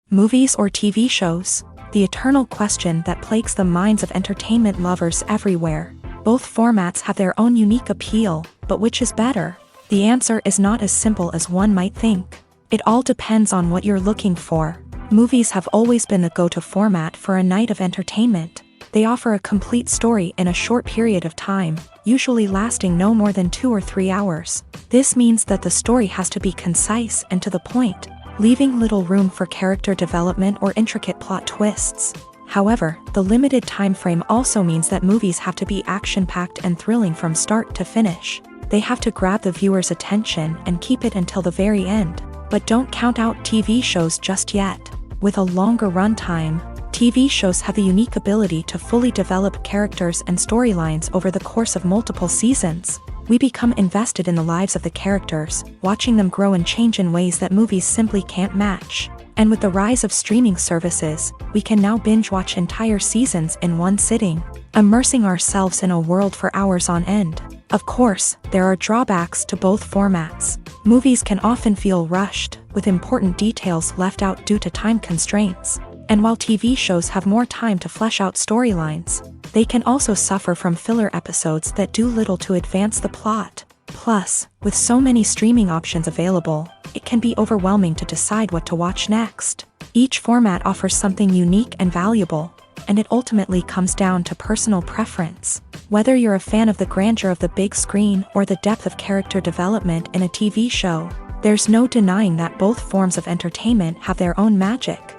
Movies or TV shows? The eternal question that plagues the minds of entertainment lovers everywhere. Both formats have their own unique appeal, but which is better? The answer is not as simple as one might think. It all depends on what you're looking for. Movies have always been the go-to format for a night of entertainment. They offer a complete story in a short period of time, usually lasting no more than 2 or 3 hours. This means that the story has to be concise and to the point, leaving little room for character development or intricate plot twists. However, the limited time frame also means that movies have to be action-packed and thrilling from start to finish. They have to grab the viewer's attention and keep it until the very end. But don't count out TV shows just yet. With a longer runtime, TV shows have the unique ability to fully develop characters and storylines over the course of multiple seasons. We become invested in the lives of the characters, watching them grow and change in ways that movies simply can't match. And with the rise of streaming services, we can now binge-watch entire seasons in one sitting, immersing ourselves in a world for hours on end. Of course, there are drawbacks to both formats. Movies can often feel rushed, with important details left out due to time constraints. And while TV shows have more time to flesh out storylines, they can also suffer from filler episodes that do little to advance the plot. Plus, with so many streaming options available, it can be overwhelming to decide what to watch next. Each format offers something unique and valuable, and it ultimately comes down to personal preference. Whether you're a fan of the grandeur of the big screen or the depth of character development in a TV show, there's no denying that both forms of entertainment have their own magic.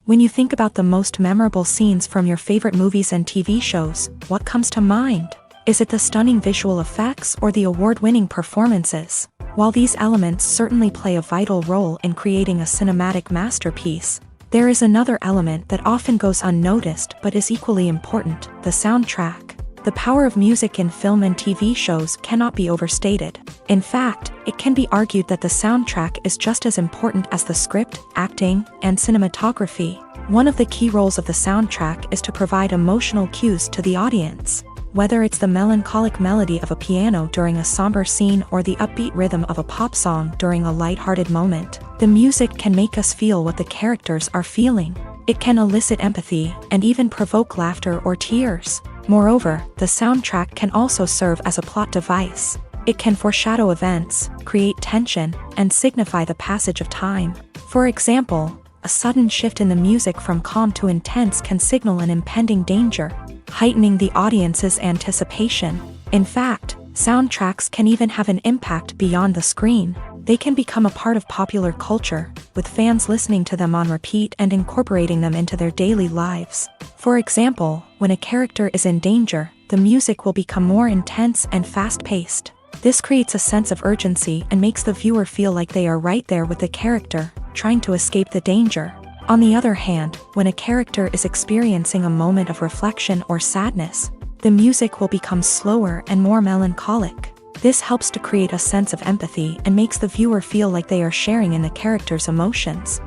When you think about the most memorable scenes from your favorite movies and TV shows, what comes to mind? Is it the stunning visual effects or the award-winning performances? While these elements certainly play a vital role in creating a cinematic masterpiece, there is another element that often goes unnoticed but is equally important: the soundtrack. The power of music in film and TV shows cannot be overstated. In fact, it can be argued that the soundtrack is just as important as the script, acting, and cinematography. One of the key roles of the soundtrack is to provide emotional cues to the audience. Whether it's the melancholic melody of a piano during a somber scene or the upbeat rhythm of a pop song during a lighthearted moment, the music can make us feel what the characters are feeling. It can elicit empathy and even provoke laughter or tears. Moreover, the soundtrack can also serve as a plot device. It can foreshadow events, create tension, and signify the passage of time. For example, a sudden shift in the music from calm to intense can signal an impending danger, heightening the audience's anticipation. In fact, soundtracks can even have an impact beyond the screen. They can become a part of popular culture, with fans listening to them on repeat and incorporating them into their daily lives. For example, when a character is in danger, the music will become more intense and fast-paced. This creates a sense of urgency and makes the viewer feel like they are right there with the character, trying to escape the danger. On the other hand, when a character is experiencing a moment of reflection or sadness, the music will become slower and more melancholic. This helps to create a sense of empathy and makes the viewer feel like they are sharing in the character's emotions.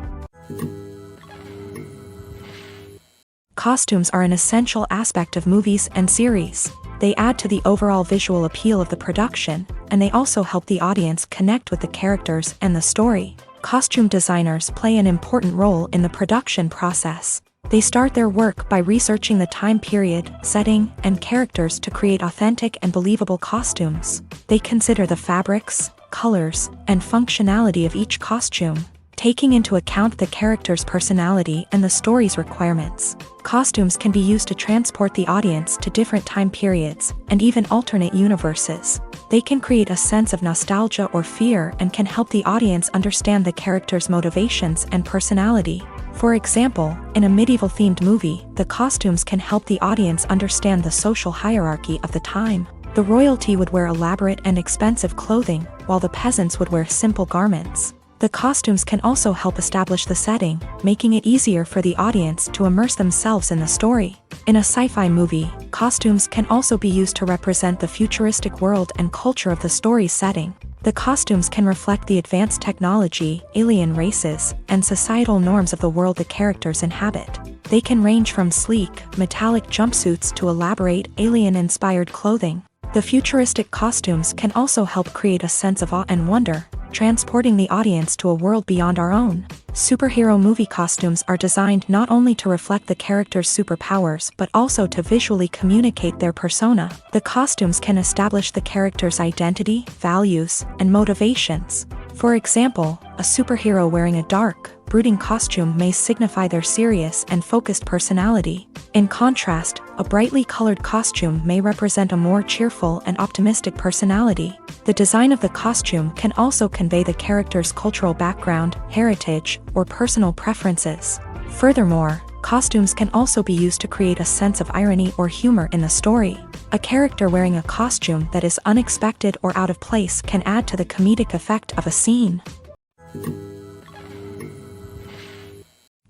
Costumes are an essential aspect of movies and series. They add to the overall visual appeal of the production, and they also help the audience connect with the characters and the story. Costume designers play an important role in the production process. They start their work by researching the time period, setting, and characters to create authentic and believable costumes. They consider the fabrics, colors, and functionality of each costume, taking into account the character's personality and the story's requirements. Costumes can be used to transport the audience to different time periods and even alternate universes. They can create a sense of nostalgia or fear and can help the audience understand the character's motivations and personality. For example, in a medieval-themed movie, the costumes can help the audience understand the social hierarchy of the time. The royalty would wear elaborate and expensive clothing, while the peasants would wear simple garments. The costumes can also help establish the setting, making it easier for the audience to immerse themselves in the story. In a sci-fi movie, costumes can also be used to represent the futuristic world and culture of the story's setting. The costumes can reflect the advanced technology, alien races, and societal norms of the world the characters inhabit. They can range from sleek, metallic jumpsuits to elaborate, alien-inspired clothing. The futuristic costumes can also help create a sense of awe and wonder, transporting the audience to a world beyond our own. Superhero movie costumes are designed not only to reflect the character's superpowers but also to visually communicate their persona. The costumes can establish the character's identity, values, and motivations. For example, a superhero wearing a dark, brooding costume may signify their serious and focused personality. In contrast, a brightly colored costume may represent a more cheerful and optimistic personality. The design of the costume can also convey the character's cultural background, heritage, or personal preferences. Furthermore, costumes can also be used to create a sense of irony or humor in the story. A character wearing a costume that is unexpected or out of place can add to the comedic effect of a scene.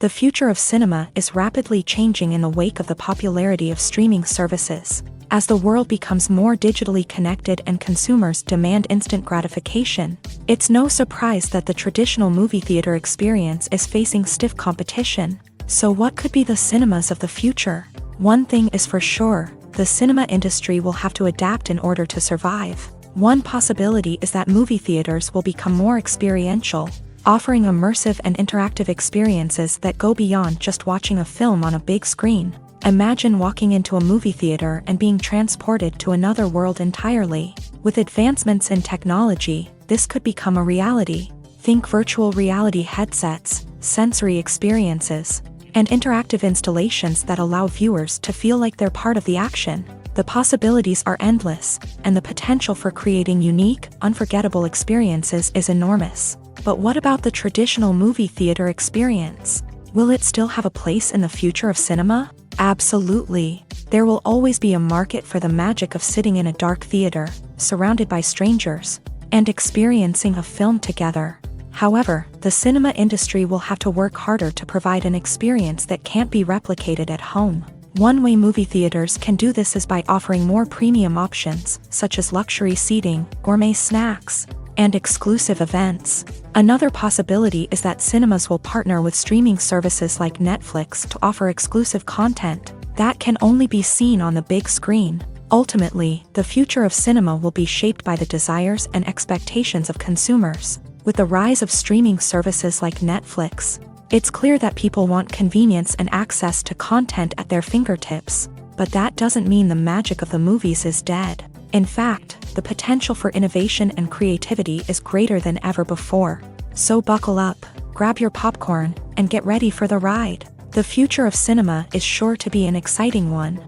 The future of cinema is rapidly changing in the wake of the popularity of streaming services. As the world becomes more digitally connected and consumers demand instant gratification, it's no surprise that the traditional movie theater experience is facing stiff competition. So what could be the cinemas of the future? One thing is for sure, the cinema industry will have to adapt in order to survive. One possibility is that movie theaters will become more experiential, offering immersive and interactive experiences that go beyond just watching a film on a big screen. Imagine walking into a movie theater and being transported to another world entirely. With advancements in technology, this could become a reality. Think virtual reality headsets, sensory experiences, and interactive installations that allow viewers to feel like they're part of the action. The possibilities are endless, and the potential for creating unique, unforgettable experiences is enormous. But what about the traditional movie theater experience? Will it still have a place in the future of cinema? Absolutely. There will always be a market for the magic of sitting in a dark theater, surrounded by strangers, and experiencing a film together. However, the cinema industry will have to work harder to provide an experience that can't be replicated at home. One way movie theaters can do this is by offering more premium options, such as luxury seating, gourmet snacks, and exclusive events. Another possibility is that cinemas will partner with streaming services like Netflix to offer exclusive content that can only be seen on the big screen. Ultimately, the future of cinema will be shaped by the desires and expectations of consumers. With the rise of streaming services like Netflix, it's clear that people want convenience and access to content at their fingertips. But that doesn't mean the magic of the movies is dead. In fact, the potential for innovation and creativity is greater than ever before. So buckle up, grab your popcorn, and get ready for the ride. The future of cinema is sure to be an exciting one.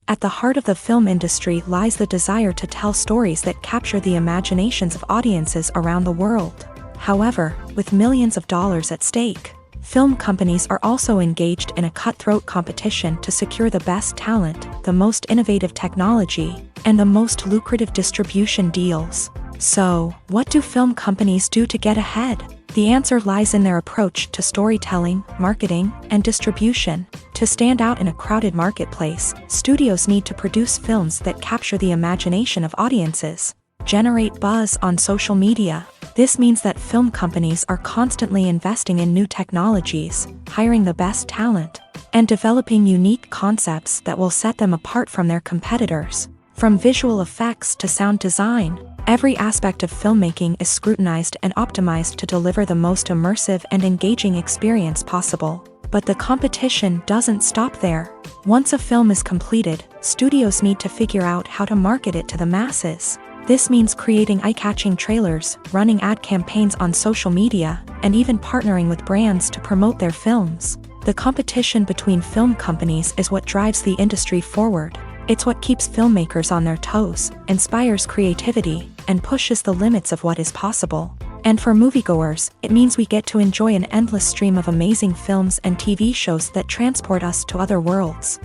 At the heart of the film industry lies the desire to tell stories that capture the imaginations of audiences around the world. However, with millions of dollars at stake, film companies are also engaged in a cutthroat competition to secure the best talent, the most innovative technology, and the most lucrative distribution deals. So, what do film companies do to get ahead? The answer lies in their approach to storytelling, marketing, and distribution. To stand out in a crowded marketplace, studios need to produce films that capture the imagination of audiences, generate buzz on social media. This means that film companies are constantly investing in new technologies, hiring the best talent, and developing unique concepts that will set them apart from their competitors. From visual effects to sound design, every aspect of filmmaking is scrutinized and optimized to deliver the most immersive and engaging experience possible. But the competition doesn't stop there. Once a film is completed, studios need to figure out how to market it to the masses. This means creating eye-catching trailers, running ad campaigns on social media, and even partnering with brands to promote their films. The competition between film companies is what drives the industry forward. It's what keeps filmmakers on their toes, inspires creativity, and pushes the limits of what is possible. And for moviegoers, it means we get to enjoy an endless stream of amazing films and TV shows that transport us to other worlds.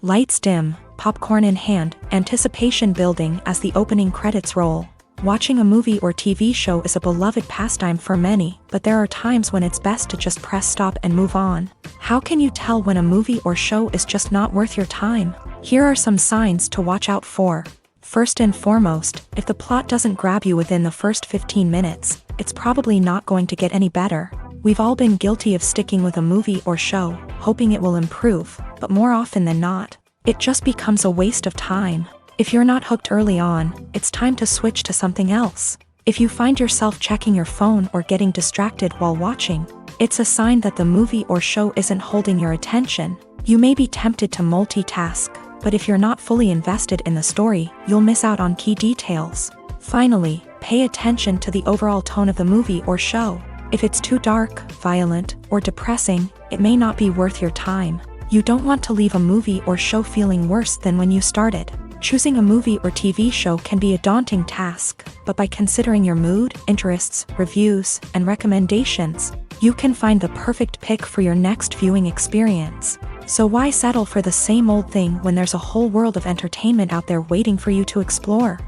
Lights dim, popcorn in hand, anticipation building as the opening credits roll. Watching a movie or TV show is a beloved pastime for many, but there are times when it's best to just press stop and move on. How can you tell when a movie or show is just not worth your time? Here are some signs to watch out for. First and foremost, if the plot doesn't grab you within the first 15 minutes, it's probably not going to get any better. We've all been guilty of sticking with a movie or show, hoping it will improve, but more often than not, It just becomes a waste of time. If you're not hooked early on, it's time to switch to something else. If you find yourself checking your phone or getting distracted while watching, it's a sign that the movie or show isn't holding your attention. You may be tempted to multitask, but if you're not fully invested in the story, you'll miss out on key details. Finally, pay attention to the overall tone of the movie or show. If it's too dark, violent, or depressing, it may not be worth your time. You don't want to leave a movie or show feeling worse than when you started. Choosing a movie or TV show can be a daunting task, but by considering your mood, interests, reviews, and recommendations, you can find the perfect pick for your next viewing experience. So why settle for the same old thing when there's a whole world of entertainment out there waiting for you to explore?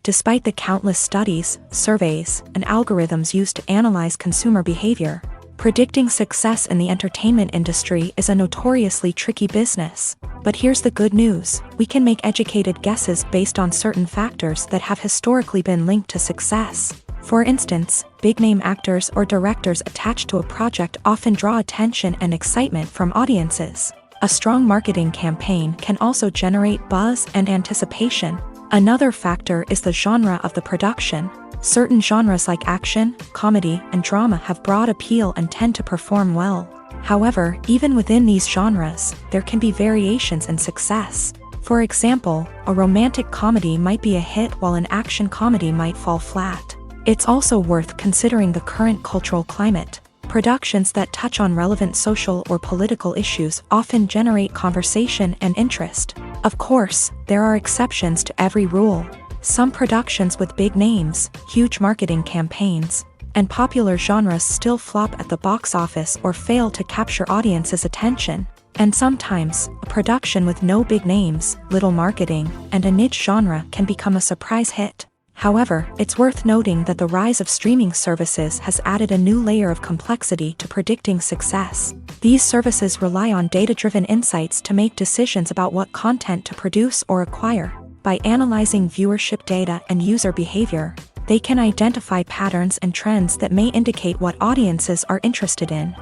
Despite the countless studies, surveys, and algorithms used to analyze consumer behavior, predicting success in the entertainment industry is a notoriously tricky business. But here's the good news: we can make educated guesses based on certain factors that have historically been linked to success. For instance, big-name actors or directors attached to a project often draw attention and excitement from audiences. A strong marketing campaign can also generate buzz and anticipation. Another factor is the genre of the production. Certain genres like action, comedy, and drama have broad appeal and tend to perform well. However, even within these genres, there can be variations in success. For example, a romantic comedy might be a hit while an action comedy might fall flat. It's also worth considering the current cultural climate. Productions that touch on relevant social or political issues often generate conversation and interest. Of course, there are exceptions to every rule. Some productions with big names, huge marketing campaigns, and popular genres still flop at the box office or fail to capture audiences' attention. And sometimes, a production with no big names, little marketing, and a niche genre can become a surprise hit. However, it's worth noting that the rise of streaming services has added a new layer of complexity to predicting success. These services rely on data-driven insights to make decisions about what content to produce or acquire. By analyzing viewership data and user behavior, they can identify patterns and trends that may indicate what audiences are interested in.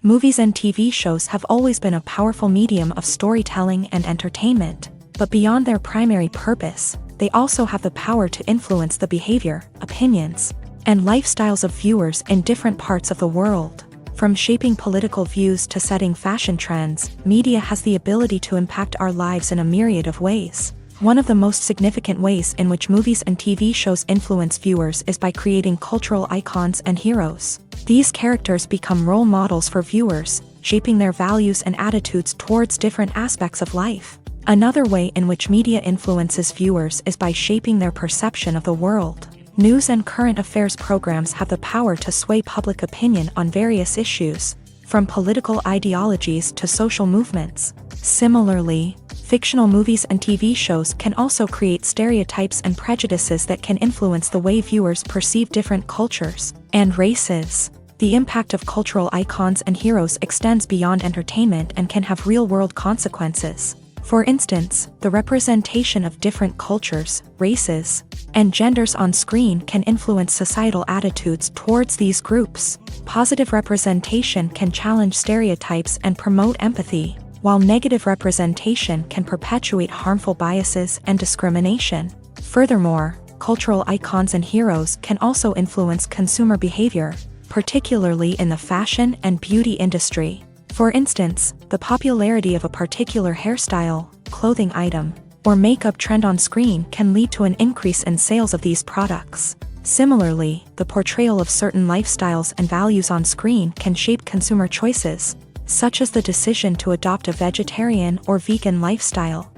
Movies and TV shows have always been a powerful medium of storytelling and entertainment, but beyond their primary purpose, they also have the power to influence the behavior, opinions, and lifestyles of viewers in different parts of the world. From shaping political views to setting fashion trends, media has the ability to impact our lives in a myriad of ways. One of the most significant ways in which movies and TV shows influence viewers is by creating cultural icons and heroes. These characters become role models for viewers, shaping their values and attitudes towards different aspects of life. Another way in which media influences viewers is by shaping their perception of the world. News and current affairs programs have the power to sway public opinion on various issues, from political ideologies to social movements. Similarly, fictional movies and TV shows can also create stereotypes and prejudices that can influence the way viewers perceive different cultures and races. The impact of cultural icons and heroes extends beyond entertainment and can have real-world consequences. For instance, the representation of different cultures, races, and genders on screen can influence societal attitudes towards these groups. Positive representation can challenge stereotypes and promote empathy, while negative representation can perpetuate harmful biases and discrimination. Furthermore, cultural icons and heroes can also influence consumer behavior, particularly in the fashion and beauty industry. For instance, the popularity of a particular hairstyle, clothing item, or makeup trend on screen can lead to an increase in sales of these products. Similarly, the portrayal of certain lifestyles and values on screen can shape consumer choices, such as the decision to adopt a vegetarian or vegan lifestyle.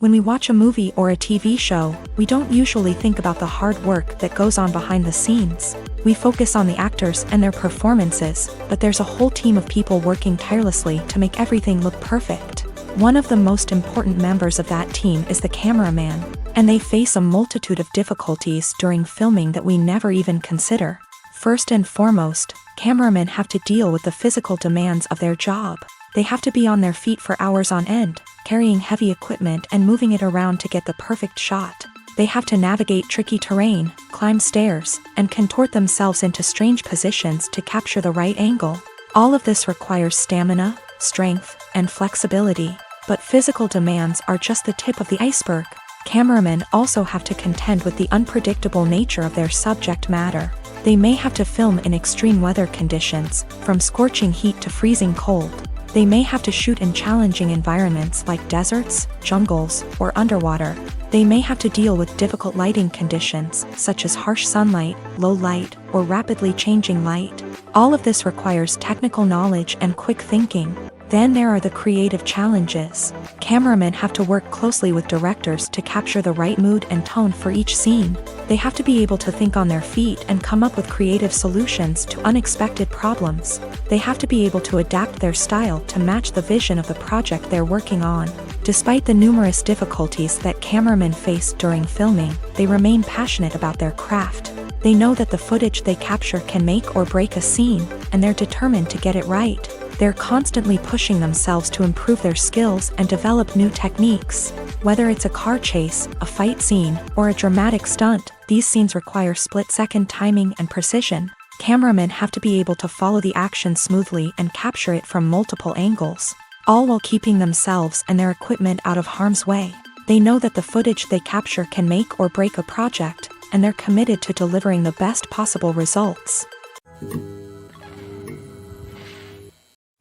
When we watch a movie or a TV show, we don't usually think about the hard work that goes on behind the scenes. We focus on the actors and their performances, but there's a whole team of people working tirelessly to make everything look perfect. One of the most important members of that team is the cameraman, and they face a multitude of difficulties during filming that we never even consider. First and foremost, cameramen have to deal with the physical demands of their job. They have to be on their feet for hours on end, carrying heavy equipment and moving it around to get the perfect shot. They have to navigate tricky terrain, climb stairs, and contort themselves into strange positions to capture the right angle. All of this requires stamina, strength, and flexibility. But physical demands are just the tip of the iceberg. Cameramen also have to contend with the unpredictable nature of their subject matter. They may have to film in extreme weather conditions, from scorching heat to freezing cold. They may have to shoot in challenging environments like deserts, jungles, or underwater. They may have to deal with difficult lighting conditions, such as harsh sunlight, low light, or rapidly changing light. All of this requires technical knowledge and quick thinking. Then there are the creative challenges. Cameramen have to work closely with directors to capture the right mood and tone for each scene. They have to be able to think on their feet and come up with creative solutions to unexpected problems. They have to be able to adapt their style to match the vision of the project they're working on. Despite the numerous difficulties that cameramen face during filming, they remain passionate about their craft. They know that the footage they capture can make or break a scene, and they're determined to get it right. They're constantly pushing themselves to improve their skills and develop new techniques. Whether it's a car chase, a fight scene, or a dramatic stunt, these scenes require split-second timing and precision. Cameramen have to be able to follow the action smoothly and capture it from multiple angles, all while keeping themselves and their equipment out of harm's way. They know that the footage they capture can make or break a project, and they're committed to delivering the best possible results.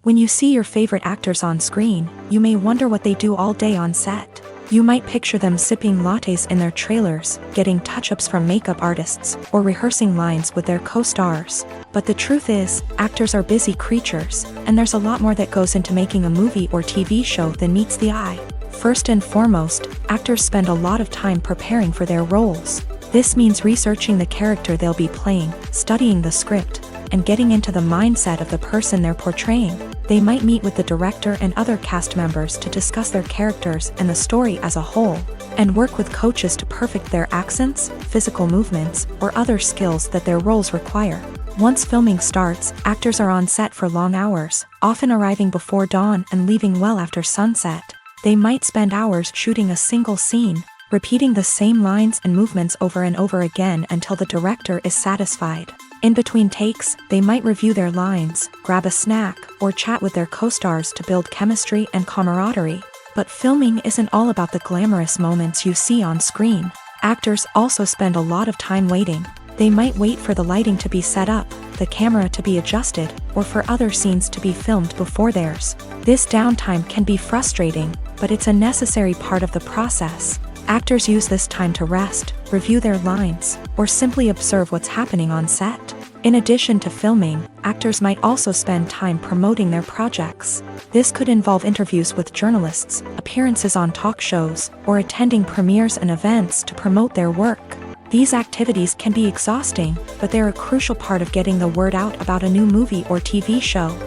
When you see your favorite actors on screen, you may wonder what they do all day on set. You might picture them sipping lattes in their trailers, getting touch-ups from makeup artists, or rehearsing lines with their co-stars. But the truth is, actors are busy creatures, and there's a lot more that goes into making a movie or TV show than meets the eye. First and foremost, actors spend a lot of time preparing for their roles. This means researching the character they'll be playing, studying the script, and getting into the mindset of the person they're portraying. They might meet with the director and other cast members to discuss their characters and the story as a whole, and work with coaches to perfect their accents, physical movements, or other skills that their roles require. Once filming starts, actors are on set for long hours, often arriving before dawn and leaving well after sunset. They might spend hours shooting a single scene, repeating the same lines and movements over and over again until the director is satisfied. In between takes, they might review their lines, grab a snack, or chat with their co-stars to build chemistry and camaraderie. But filming isn't all about the glamorous moments you see on screen. Actors also spend a lot of time waiting. They might wait for the lighting to be set up, the camera to be adjusted, or for other scenes to be filmed before theirs. This downtime can be frustrating, but it's a necessary part of the process. Actors use this time to rest, review their lines, or simply observe what's happening on set. In addition to filming, actors might also spend time promoting their projects. This could involve interviews with journalists, appearances on talk shows, or attending premieres and events to promote their work. These activities can be exhausting, but they're a crucial part of getting the word out about a new movie or TV show.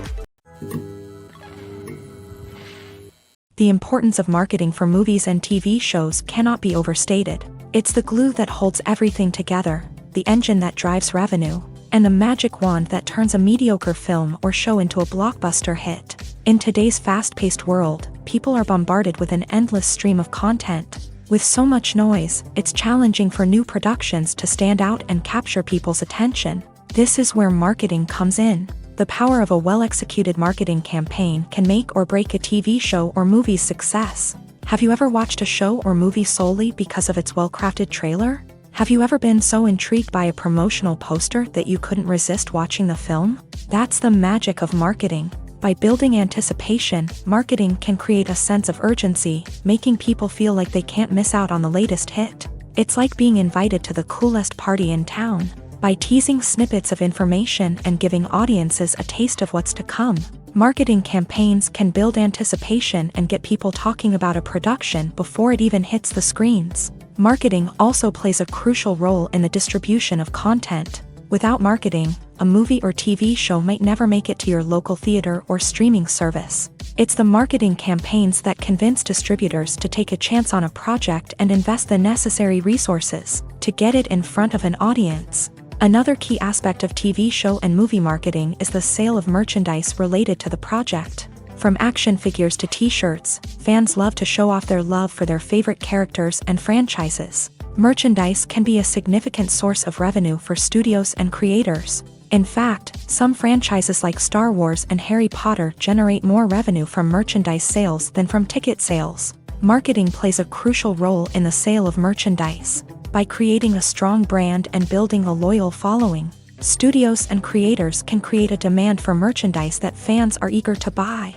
The importance of marketing for movies and TV shows cannot be overstated. It's the glue that holds everything together, the engine that drives revenue, and the magic wand that turns a mediocre film or show into a blockbuster hit. In today's fast-paced world, people are bombarded with an endless stream of content. With so much noise, it's challenging for new productions to stand out and capture people's attention. This is where marketing comes in. The power of a well-executed marketing campaign can make or break a TV show or movie's success. Have you ever watched a show or movie solely because of its well-crafted trailer? Have you ever been so intrigued by a promotional poster that you couldn't resist watching the film? That's the magic of marketing. By building anticipation, marketing can create a sense of urgency, making people feel like they can't miss out on the latest hit. It's like being invited to the coolest party in town. By teasing snippets of information and giving audiences a taste of what's to come, marketing campaigns can build anticipation and get people talking about a production before it even hits the screens. Marketing also plays a crucial role in the distribution of content. Without marketing, a movie or TV show might never make it to your local theater or streaming service. It's the marketing campaigns that convince distributors to take a chance on a project and invest the necessary resources to get it in front of an audience. Another key aspect of TV show and movie marketing is the sale of merchandise related to the project. From action figures to t-shirts, fans love to show off their love for their favorite characters and franchises. Merchandise can be a significant source of revenue for studios and creators. In fact, some franchises like Star Wars and Harry Potter generate more revenue from merchandise sales than from ticket sales. Marketing plays a crucial role in the sale of merchandise. By creating a strong brand and building a loyal following, studios and creators can create a demand for merchandise that fans are eager to buy.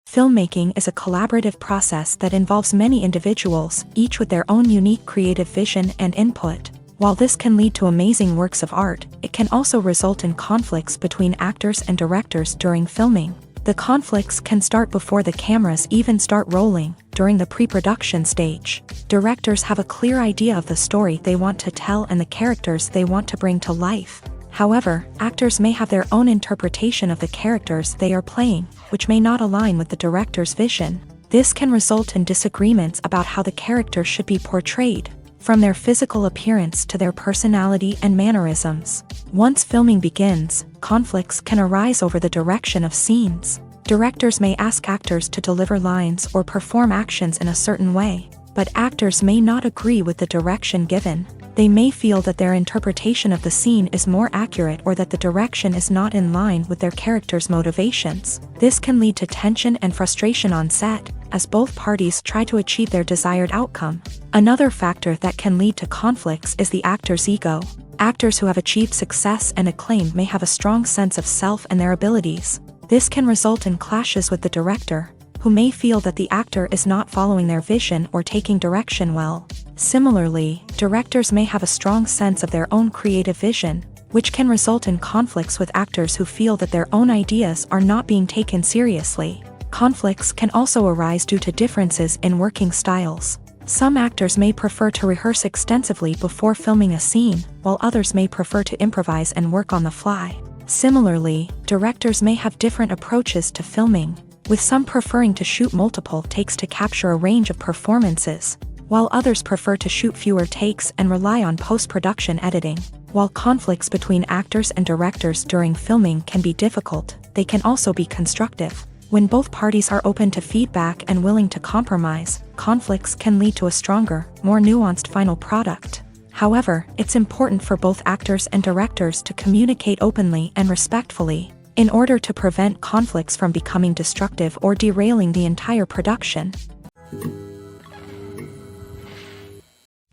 Filmmaking is a collaborative process that involves many individuals, each with their own unique creative vision and input. While this can lead to amazing works of art, it can also result in conflicts between actors and directors during filming. The conflicts can start before the cameras even start rolling, during the pre-production stage. Directors have a clear idea of the story they want to tell and the characters they want to bring to life. However, actors may have their own interpretation of the characters they are playing, which may not align with the director's vision. This can result in disagreements about how the characters should be portrayed, from their physical appearance to their personality and mannerisms. Once filming begins, conflicts can arise over the direction of scenes. Directors may ask actors to deliver lines or perform actions in a certain way, but actors may not agree with the direction given. They may feel that their interpretation of the scene is more accurate or that the direction is not in line with their character's motivations. This can lead to tension and frustration on set, as both parties try to achieve their desired outcome. Another factor that can lead to conflicts is the actor's ego. Actors who have achieved success and acclaim may have a strong sense of self and their abilities. This can result in clashes with the director, who may feel that the actor is not following their vision or taking direction well. Similarly, directors may have a strong sense of their own creative vision, which can result in conflicts with actors who feel that their own ideas are not being taken seriously. Conflicts can also arise due to differences in working styles. Some actors may prefer to rehearse extensively before filming a scene, while others may prefer to improvise and work on the fly. Similarly, directors may have different approaches to filming, with some preferring to shoot multiple takes to capture a range of performances, while others prefer to shoot fewer takes and rely on post-production editing. While conflicts between actors and directors during filming can be difficult, they can also be constructive. When both parties are open to feedback and willing to compromise, conflicts can lead to a stronger, more nuanced final product. However, it's important for both actors and directors to communicate openly and respectfully, in order to prevent conflicts from becoming destructive or derailing the entire production.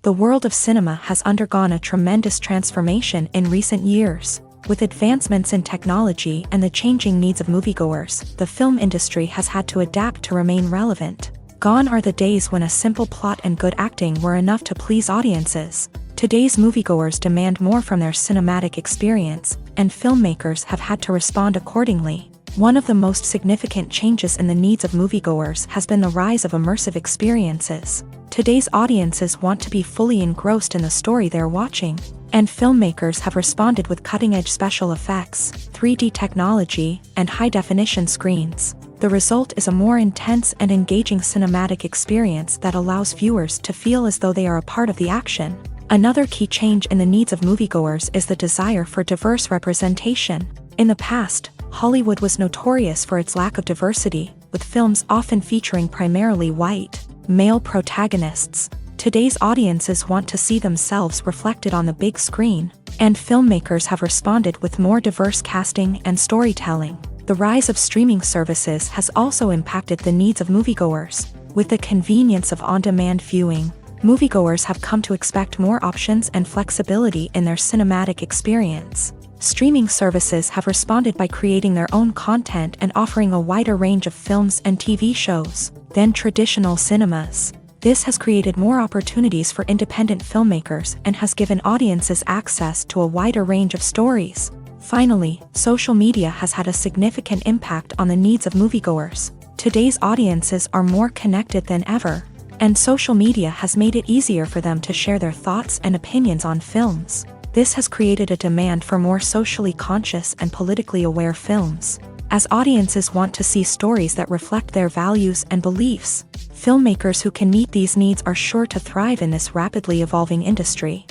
The world of cinema has undergone a tremendous transformation in recent years. With advancements in technology and the changing needs of moviegoers, the film industry has had to adapt to remain relevant. Gone are the days when a simple plot and good acting were enough to please audiences. Today's moviegoers demand more from their cinematic experience, and filmmakers have had to respond accordingly. One of the most significant changes in the needs of moviegoers has been the rise of immersive experiences. Today's audiences want to be fully engrossed in the story they're watching, and filmmakers have responded with cutting-edge special effects, 3D technology, and high-definition screens. The result is a more intense and engaging cinematic experience that allows viewers to feel as though they are a part of the action. Another key change in the needs of moviegoers is the desire for diverse representation. In the past, Hollywood was notorious for its lack of diversity, with films often featuring primarily white, male protagonists. Today's audiences want to see themselves reflected on the big screen, and filmmakers have responded with more diverse casting and storytelling. The rise of streaming services has also impacted the needs of moviegoers. With the convenience of on-demand viewing, moviegoers have come to expect more options and flexibility in their cinematic experience. Streaming services have responded by creating their own content and offering a wider range of films and TV shows than traditional cinemas. This has created more opportunities for independent filmmakers and has given audiences access to a wider range of stories. Finally, social media has had a significant impact on the needs of moviegoers. Today's audiences are more connected than ever, and social media has made it easier for them to share their thoughts and opinions on films. This has created a demand for more socially conscious and politically aware films. As audiences want to see stories that reflect their values and beliefs, filmmakers who can meet these needs are sure to thrive in this rapidly evolving industry.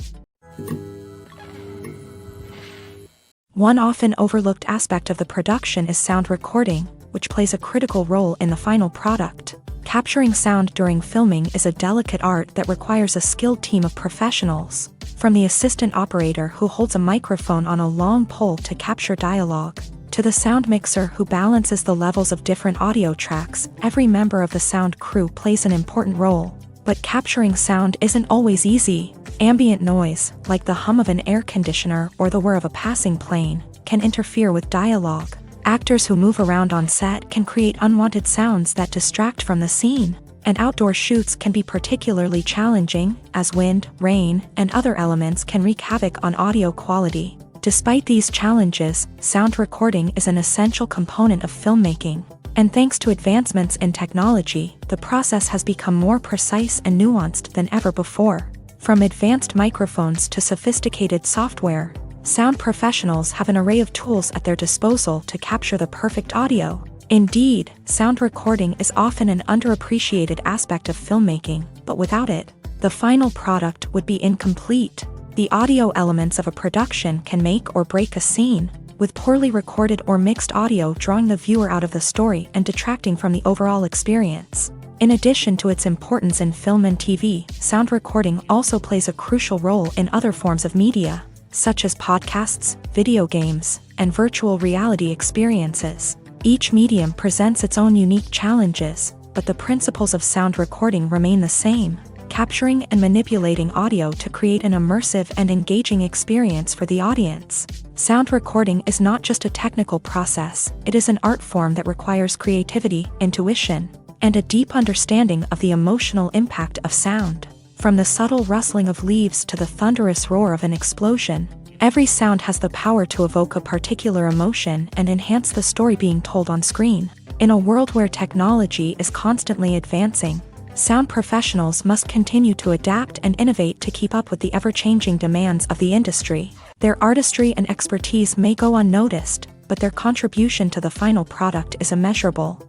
One often overlooked aspect of the production is sound recording, which plays a critical role in the final product. Capturing sound during filming is a delicate art that requires a skilled team of professionals. From the assistant operator who holds a microphone on a long pole to capture dialogue, to the sound mixer who balances the levels of different audio tracks, every member of the sound crew plays an important role. But capturing sound isn't always easy. Ambient noise, like the hum of an air conditioner or the whir of a passing plane, can interfere with dialogue. Actors who move around on set can create unwanted sounds that distract from the scene. And outdoor shoots can be particularly challenging, as wind, rain, and other elements can wreak havoc on audio quality. Despite these challenges, sound recording is an essential component of filmmaking. And thanks to advancements in technology, the process has become more precise and nuanced than ever before. From advanced microphones to sophisticated software, sound professionals have an array of tools at their disposal to capture the perfect audio. Indeed, sound recording is often an underappreciated aspect of filmmaking, but without it, the final product would be incomplete. The audio elements of a production can make or break a scene, with poorly recorded or mixed audio drawing the viewer out of the story and detracting from the overall experience. In addition to its importance in film and TV, sound recording also plays a crucial role in other forms of media, such as podcasts, video games, and virtual reality experiences. Each medium presents its own unique challenges, but the principles of sound recording remain the same: capturing and manipulating audio to create an immersive and engaging experience for the audience. Sound recording is not just a technical process, it is an art form that requires creativity, intuition, and a deep understanding of the emotional impact of sound. From the subtle rustling of leaves to the thunderous roar of an explosion, every sound has the power to evoke a particular emotion and enhance the story being told on screen. In a world where technology is constantly advancing, sound professionals must continue to adapt and innovate to keep up with the ever-changing demands of the industry. Their artistry and expertise may go unnoticed, but their contribution to the final product is immeasurable.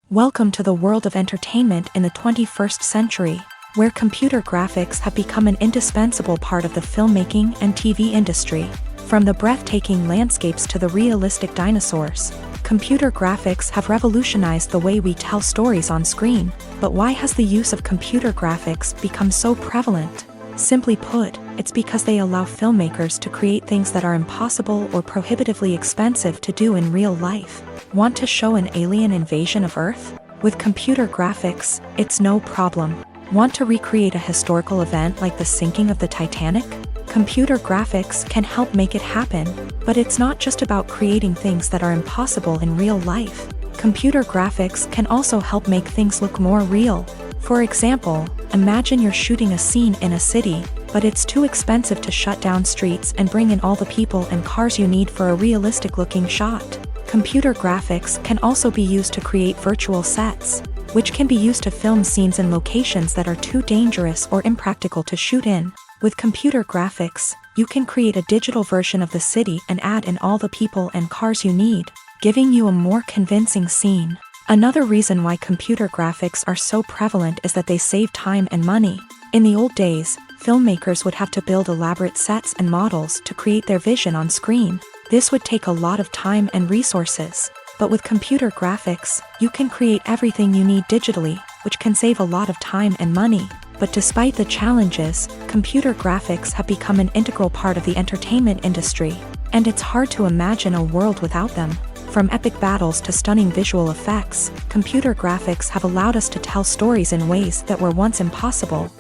Welcome to the world of entertainment in the 21st century, where computer graphics have become an indispensable part of the filmmaking and TV industry. From the breathtaking landscapes to the realistic dinosaurs, computer graphics have revolutionized the way we tell stories on screen. But why has the use of computer graphics become so prevalent? Simply put, it's because they allow filmmakers to create things that are impossible or prohibitively expensive to do in real life. Want to show an alien invasion of Earth? With computer graphics, it's no problem. Want to recreate a historical event like the sinking of the Titanic? Computer graphics can help make it happen, but it's not just about creating things that are impossible in real life. Computer graphics can also help make things look more real. For example, imagine you're shooting a scene in a city, but it's too expensive to shut down streets and bring in all the people and cars you need for a realistic-looking shot. Computer graphics can also be used to create virtual sets, which can be used to film scenes in locations that are too dangerous or impractical to shoot in. With computer graphics, you can create a digital version of the city and add in all the people and cars you need, giving you a more convincing scene. Another reason why computer graphics are so prevalent is that they save time and money. In the old days, filmmakers would have to build elaborate sets and models to create their vision on screen. This would take a lot of time and resources. But with computer graphics, you can create everything you need digitally, which can save a lot of time and money. But despite the challenges, computer graphics have become an integral part of the entertainment industry, and it's hard to imagine a world without them. From epic battles to stunning visual effects, computer graphics have allowed us to tell stories in ways that were once impossible.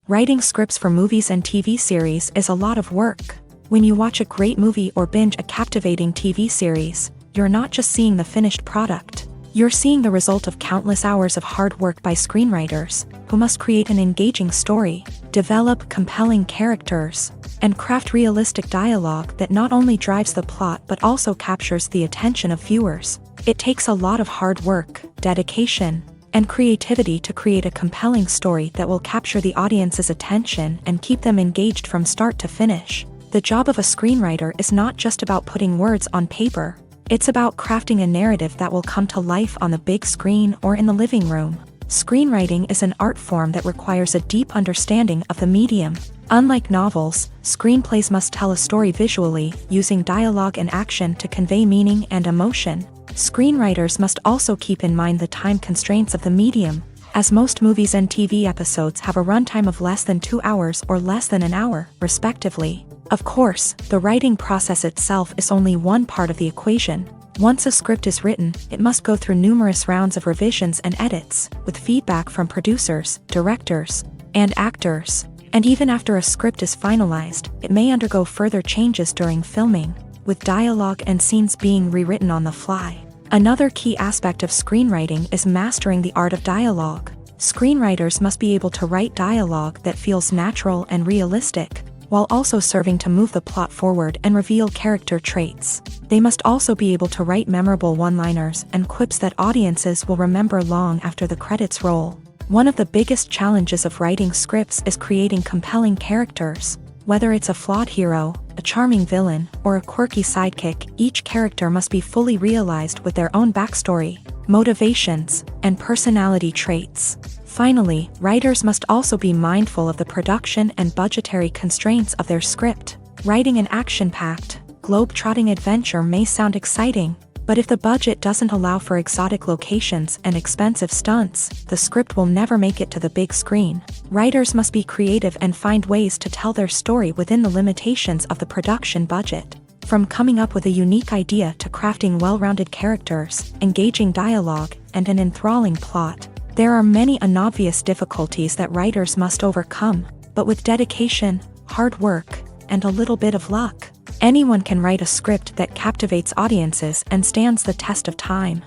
Writing scripts for movies and TV series is a lot of work. When you watch a great movie or binge a captivating TV series, you're not just seeing the finished product. You're seeing the result of countless hours of hard work by screenwriters, who must create an engaging story, develop compelling characters, and craft realistic dialogue that not only drives the plot but also captures the attention of viewers. It takes a lot of hard work, dedication, and creativity to create a compelling story that will capture the audience's attention and keep them engaged from start to finish. The job of a screenwriter is not just about putting words on paper. It's about crafting a narrative that will come to life on the big screen or in the living room. Screenwriting is an art form that requires a deep understanding of the medium. Unlike novels, screenplays must tell a story visually, using dialogue and action to convey meaning and emotion. Screenwriters must also keep in mind the time constraints of the medium, as most movies and TV episodes have a runtime of less than 2 hours or less than an hour, respectively. Of course, the writing process itself is only one part of the equation. Once a script is written, it must go through numerous rounds of revisions and edits, with feedback from producers, directors, and actors. And even after a script is finalized, it may undergo further changes during filming, with dialogue and scenes being rewritten on the fly. Another key aspect of screenwriting is mastering the art of dialogue. Screenwriters must be able to write dialogue that feels natural and realistic, while also serving to move the plot forward and reveal character traits. They must also be able to write memorable one-liners and quips that audiences will remember long after the credits roll. One of the biggest challenges of writing scripts is creating compelling characters. Whether it's a flawed hero, a charming villain, or a quirky sidekick, each character must be fully realized with their own backstory, motivations, and personality traits. Finally, writers must also be mindful of the production and budgetary constraints of their script. Writing an action-packed, globe-trotting adventure may sound exciting, but if the budget doesn't allow for exotic locations and expensive stunts, the script will never make it to the big screen. Writers must be creative and find ways to tell their story within the limitations of the production budget. From coming up with a unique idea to crafting well-rounded characters, engaging dialogue, and an enthralling plot, there are many unobvious difficulties that writers must overcome, but with dedication, hard work, and a little bit of luck, anyone can write a script that captivates audiences and stands the test of time.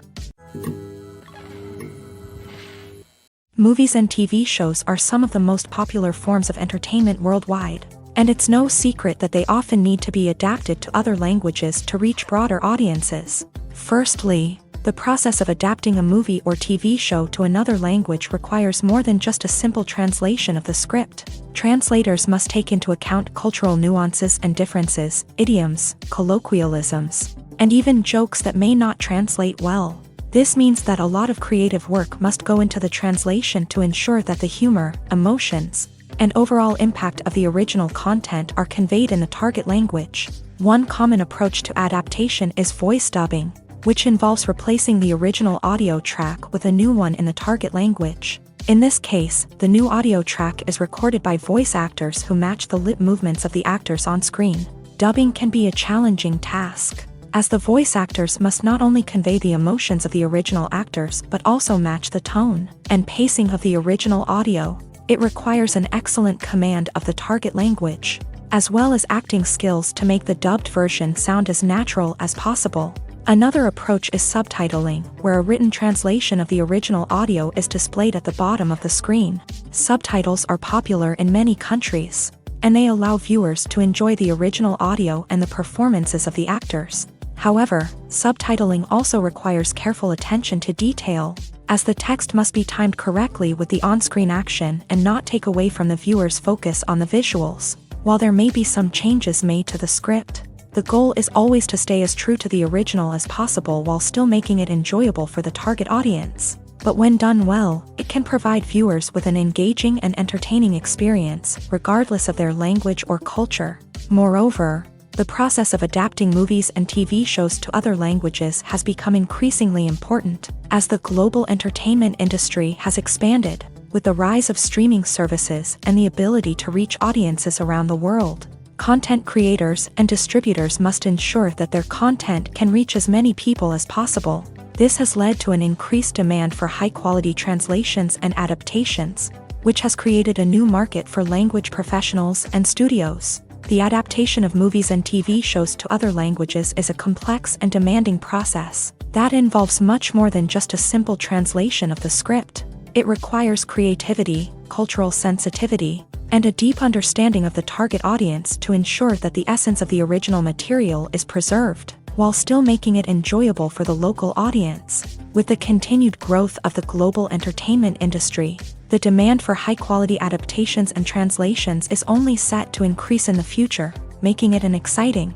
Movies and TV shows are some of the most popular forms of entertainment worldwide, and it's no secret that they often need to be adapted to other languages to reach broader audiences. Firstly, the process of adapting a movie or TV show to another language requires more than just a simple translation of the script. Translators must take into account cultural nuances and differences, idioms, colloquialisms, and even jokes that may not translate well. This means that a lot of creative work must go into the translation to ensure that the humor, emotions, and overall impact of the original content are conveyed in the target language. One common approach to adaptation is voice dubbing, which involves replacing the original audio track with a new one in the target language. In this case, the new audio track is recorded by voice actors who match the lip movements of the actors on screen. Dubbing can be a challenging task, as the voice actors must not only convey the emotions of the original actors but also match the tone and pacing of the original audio. It requires an excellent command of the target language, as well as acting skills to make the dubbed version sound as natural as possible. Another approach is subtitling, where a written translation of the original audio is displayed at the bottom of the screen. Subtitles are popular in many countries, and they allow viewers to enjoy the original audio and the performances of the actors. However, subtitling also requires careful attention to detail, as the text must be timed correctly with the on-screen action and not take away from the viewer's focus on the visuals. While there may be some changes made to the script, the goal is always to stay as true to the original as possible while still making it enjoyable for the target audience. But when done well, it can provide viewers with an engaging and entertaining experience, regardless of their language or culture. Moreover, the process of adapting movies and TV shows to other languages has become increasingly important, as the global entertainment industry has expanded, with the rise of streaming services and the ability to reach audiences around the world. Content creators and distributors must ensure that their content can reach as many people as possible. This has led to an increased demand for high-quality translations and adaptations, which has created a new market for language professionals and studios. The adaptation of movies and TV shows to other languages is a complex and demanding process that involves much more than just a simple translation of the script. It requires creativity, cultural sensitivity, and a deep understanding of the target audience to ensure that the essence of the original material is preserved, while still making it enjoyable for the local audience. With the continued growth of the global entertainment industry, the demand for high-quality adaptations and translations is only set to increase in the future, making it an exciting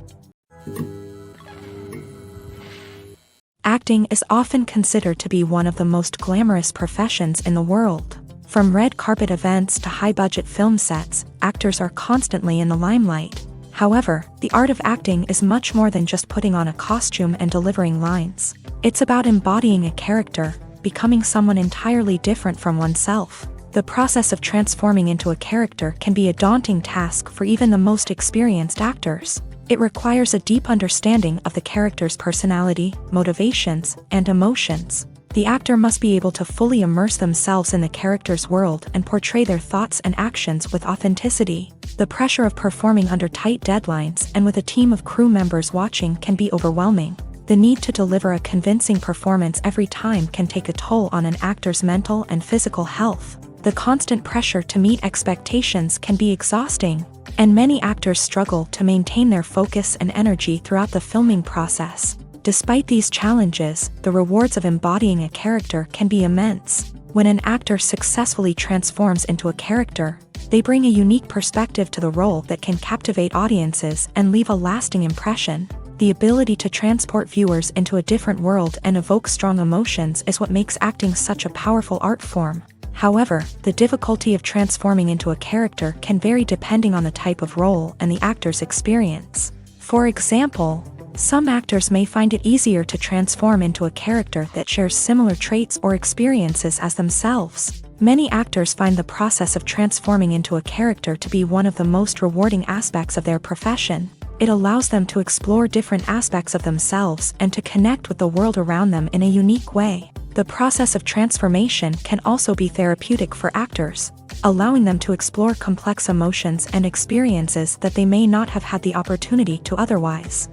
Acting is often considered to be one of the most glamorous professions in the world. From red carpet events to high-budget film sets, actors are constantly in the limelight. However, the art of acting is much more than just putting on a costume and delivering lines. It's about embodying a character, becoming someone entirely different from oneself. The process of transforming into a character can be a daunting task for even the most experienced actors. It requires a deep understanding of the character's personality, motivations, and emotions. The actor must be able to fully immerse themselves in the character's world and portray their thoughts and actions with authenticity. The pressure of performing under tight deadlines and with a team of crew members watching can be overwhelming. The need to deliver a convincing performance every time can take a toll on an actor's mental and physical health. The constant pressure to meet expectations can be exhausting, and many actors struggle to maintain their focus and energy throughout the filming process. Despite these challenges, the rewards of embodying a character can be immense. When an actor successfully transforms into a character, they bring a unique perspective to the role that can captivate audiences and leave a lasting impression. The ability to transport viewers into a different world and evoke strong emotions is what makes acting such a powerful art form. However, the difficulty of transforming into a character can vary depending on the type of role and the actor's experience. For example, some actors may find it easier to transform into a character that shares similar traits or experiences as themselves. Many actors find the process of transforming into a character to be one of the most rewarding aspects of their profession. It allows them to explore different aspects of themselves and to connect with the world around them in a unique way. The process of transformation can also be therapeutic for actors, allowing them to explore complex emotions and experiences that they may not have had the opportunity to otherwise.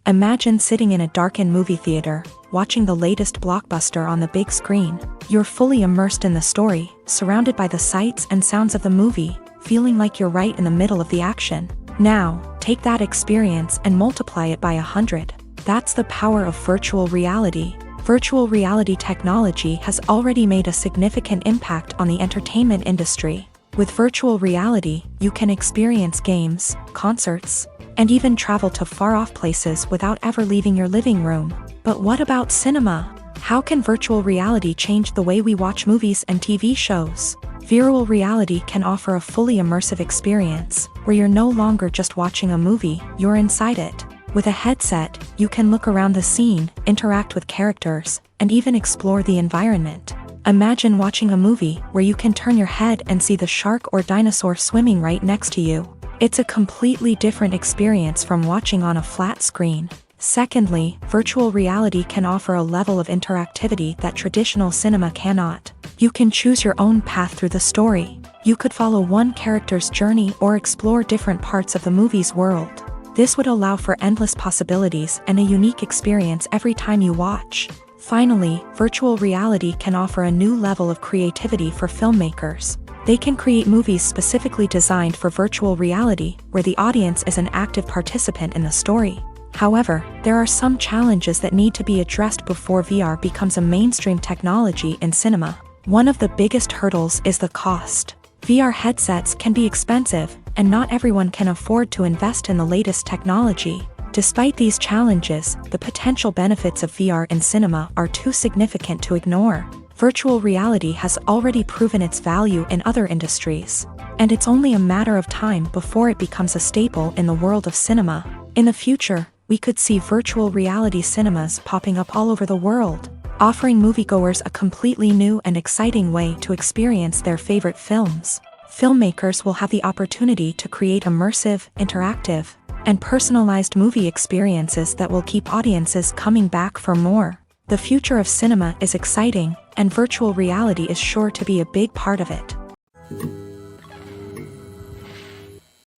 Imagine sitting in a darkened movie theater, watching the latest blockbuster on the big screen. You're fully immersed in the story, surrounded by the sights and sounds of the movie, feeling like you're right in the middle of the action. Now, take that experience and multiply it by 100. That's the power of virtual reality. Virtual reality technology has already made a significant impact on the entertainment industry. With virtual reality, you can experience games, concerts, and even travel to far-off places without ever leaving your living room. But what about cinema? How can virtual reality change the way we watch movies and TV shows? Virtual reality can offer a fully immersive experience, where you're no longer just watching a movie, you're inside it. With a headset, you can look around the scene, interact with characters, and even explore the environment. Imagine watching a movie where you can turn your head and see the shark or dinosaur swimming right next to you. It's a completely different experience from watching on a flat screen. Secondly, virtual reality can offer a level of interactivity that traditional cinema cannot. You can choose your own path through the story. You could follow one character's journey or explore different parts of the movie's world. This would allow for endless possibilities and a unique experience every time you watch. Finally, virtual reality can offer a new level of creativity for filmmakers. They can create movies specifically designed for virtual reality, where the audience is an active participant in the story. However, there are some challenges that need to be addressed before VR becomes a mainstream technology in cinema. One of the biggest hurdles is the cost. VR headsets can be expensive, and not everyone can afford to invest in the latest technology. Despite these challenges, the potential benefits of VR in cinema are too significant to ignore. Virtual reality has already proven its value in other industries, and it's only a matter of time before it becomes a staple in the world of cinema. In the future, we could see virtual reality cinemas popping up all over the world, offering moviegoers a completely new and exciting way to experience their favorite films. Filmmakers will have the opportunity to create immersive, interactive, and personalized movie experiences that will keep audiences coming back for more. The future of cinema is exciting, and virtual reality is sure to be a big part of it.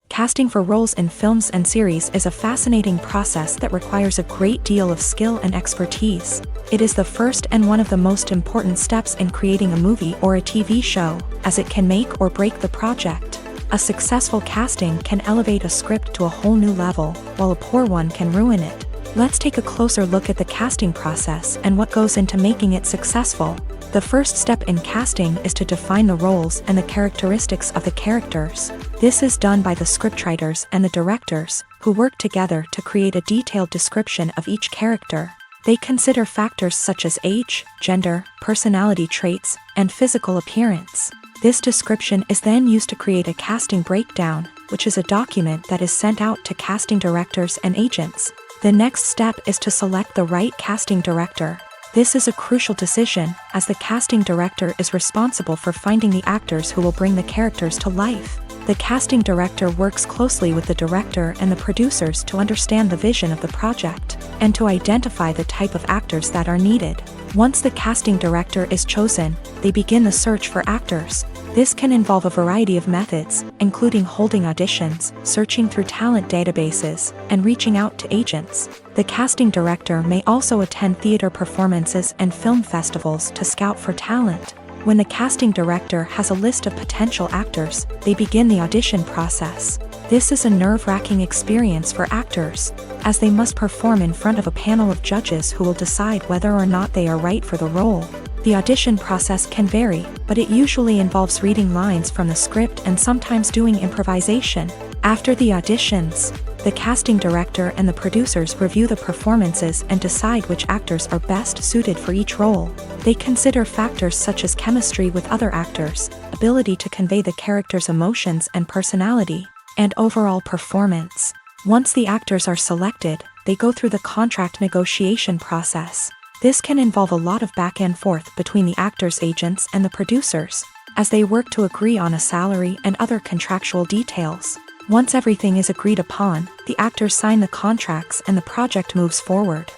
Casting for roles in films and series is a fascinating process that requires a great deal of skill and expertise. It is the first and one of the most important steps in creating a movie or a TV show, as it can make or break the project. A successful casting can elevate a script to a whole new level, while a poor one can ruin it. Let's take a closer look at the casting process and what goes into making it successful. The first step in casting is to define the roles and the characteristics of the characters. This is done by the scriptwriters and the directors, who work together to create a detailed description of each character. They consider factors such as age, gender, personality traits, and physical appearance. This description is then used to create a casting breakdown, which is a document that is sent out to casting directors and agents. The next step is to select the right casting director. This is a crucial decision, as the casting director is responsible for finding the actors who will bring the characters to life. The casting director works closely with the director and the producers to understand the vision of the project, and to identify the type of actors that are needed. Once the casting director is chosen, they begin the search for actors. This can involve a variety of methods, including holding auditions, searching through talent databases, and reaching out to agents. The casting director may also attend theater performances and film festivals to scout for talent. When the casting director has a list of potential actors, they begin the audition process. This is a nerve-wracking experience for actors, as they must perform in front of a panel of judges who will decide whether or not they are right for the role. The audition process can vary, but it usually involves reading lines from the script and sometimes doing improvisation. After the auditions, the casting director and the producers review the performances and decide which actors are best suited for each role. They consider factors such as chemistry with other actors, ability to convey the character's emotions and personality, and overall performance. Once the actors are selected, they go through the contract negotiation process. This can involve a lot of back and forth between the actors' agents and the producers, as they work to agree on a salary and other contractual details. Once everything is agreed upon, the actors sign the contracts and the project moves forward.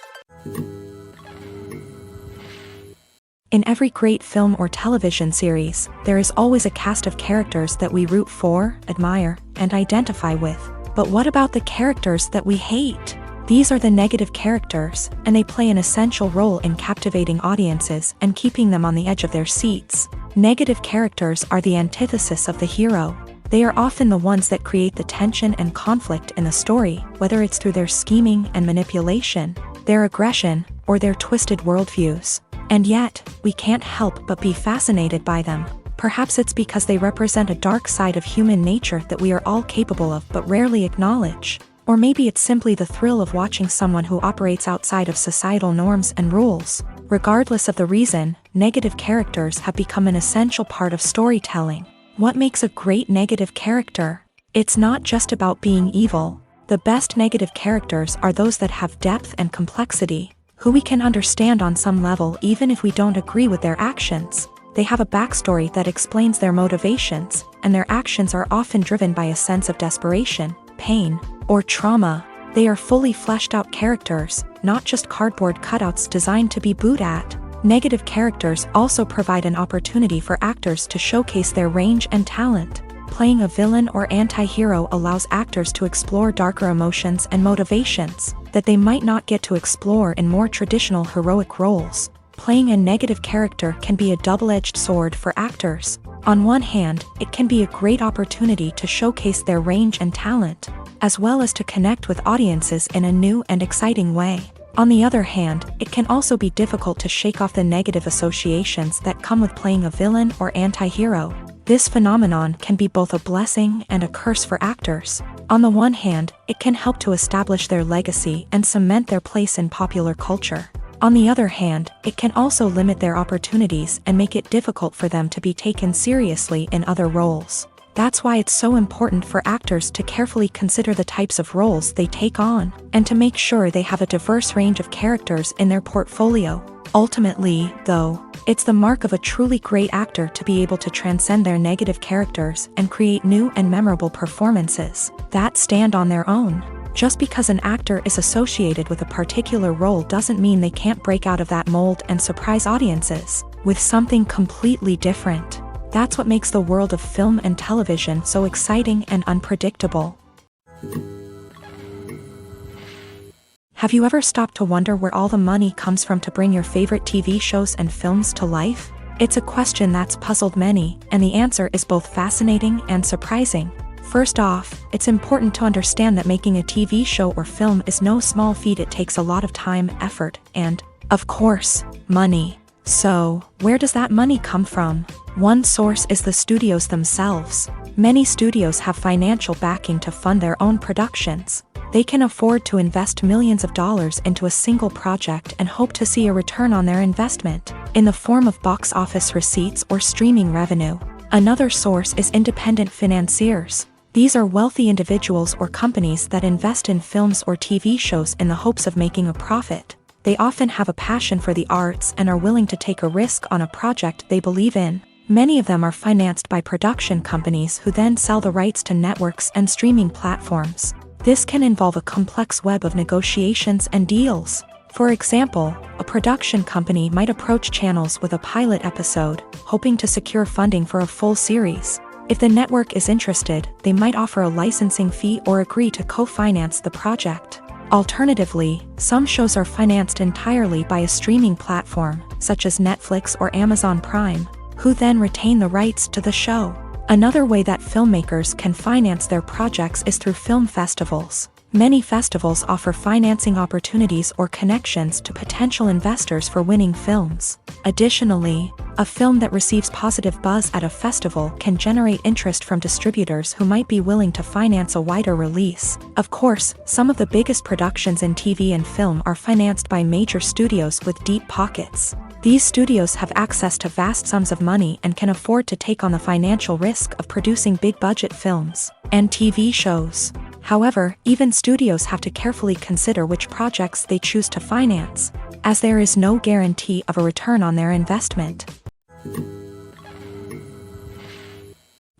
In every great film or television series, there is always a cast of characters that we root for, admire, and identify with. But what about the characters that we hate? These are the negative characters, and they play an essential role in captivating audiences and keeping them on the edge of their seats. Negative characters are the antithesis of the hero. They are often the ones that create the tension and conflict in the story, whether it's through their scheming and manipulation, their aggression, or their twisted worldviews. And yet, we can't help but be fascinated by them. Perhaps it's because they represent a dark side of human nature that we are all capable of but rarely acknowledge. Or maybe it's simply the thrill of watching someone who operates outside of societal norms and rules. Regardless of the reason, negative characters have become an essential part of storytelling. What makes a great negative character? It's not just about being evil. The best negative characters are those that have depth and complexity, who we can understand on some level even if we don't agree with their actions. They have a backstory that explains their motivations, and their actions are often driven by a sense of desperation, pain, or trauma. They are fully fleshed out characters, not just cardboard cutouts designed to be booed at. Negative characters also provide an opportunity for actors to showcase their range and talent. Playing a villain or anti-hero allows actors to explore darker emotions and motivations that they might not get to explore in more traditional heroic roles. Playing a negative character can be a double-edged sword for actors. On one hand, it can be a great opportunity to showcase their range and talent, as well as to connect with audiences in a new and exciting way. On the other hand, it can also be difficult to shake off the negative associations that come with playing a villain or anti-hero. This phenomenon can be both a blessing and a curse for actors. On the one hand, it can help to establish their legacy and cement their place in popular culture. On the other hand, it can also limit their opportunities and make it difficult for them to be taken seriously in other roles. That's why it's so important for actors to carefully consider the types of roles they take on, and to make sure they have a diverse range of characters in their portfolio. Ultimately, though, it's the mark of a truly great actor to be able to transcend their negative characters and create new and memorable performances that stand on their own. Just because an actor is associated with a particular role doesn't mean they can't break out of that mold and surprise audiences with something completely different. That's what makes the world of film and television so exciting and unpredictable. Have you ever stopped to wonder where all the money comes from to bring your favorite TV shows and films to life? It's a question that's puzzled many, and the answer is both fascinating and surprising. First off, it's important to understand that making a TV show or film is no small feat. It takes a lot of time, effort, and, of course, money. So, where does that money come from? One source is the studios themselves. Many studios have financial backing to fund their own productions. They can afford to invest millions of dollars into a single project and hope to see a return on their investment, in the form of box office receipts or streaming revenue. Another source is independent financiers. These are wealthy individuals or companies that invest in films or TV shows in the hopes of making a profit. They often have a passion for the arts and are willing to take a risk on a project they believe in. Many of them are financed by production companies who then sell the rights to networks and streaming platforms. This can involve a complex web of negotiations and deals. For example, a production company might approach channels with a pilot episode, hoping to secure funding for a full series. If the network is interested, they might offer a licensing fee or agree to co-finance the project. Alternatively, some shows are financed entirely by a streaming platform, such as Netflix or Amazon Prime, who then retain the rights to the show. Another way that filmmakers can finance their projects is through film festivals. Many festivals offer financing opportunities or connections to potential investors for winning films. Additionally, a film that receives positive buzz at a festival can generate interest from distributors who might be willing to finance a wider release. Of course, some of the biggest productions in TV and film are financed by major studios with deep pockets. These studios have access to vast sums of money and can afford to take on the financial risk of producing big-budget films and TV shows. However, even studios have to carefully consider which projects they choose to finance, as there is no guarantee of a return on their investment.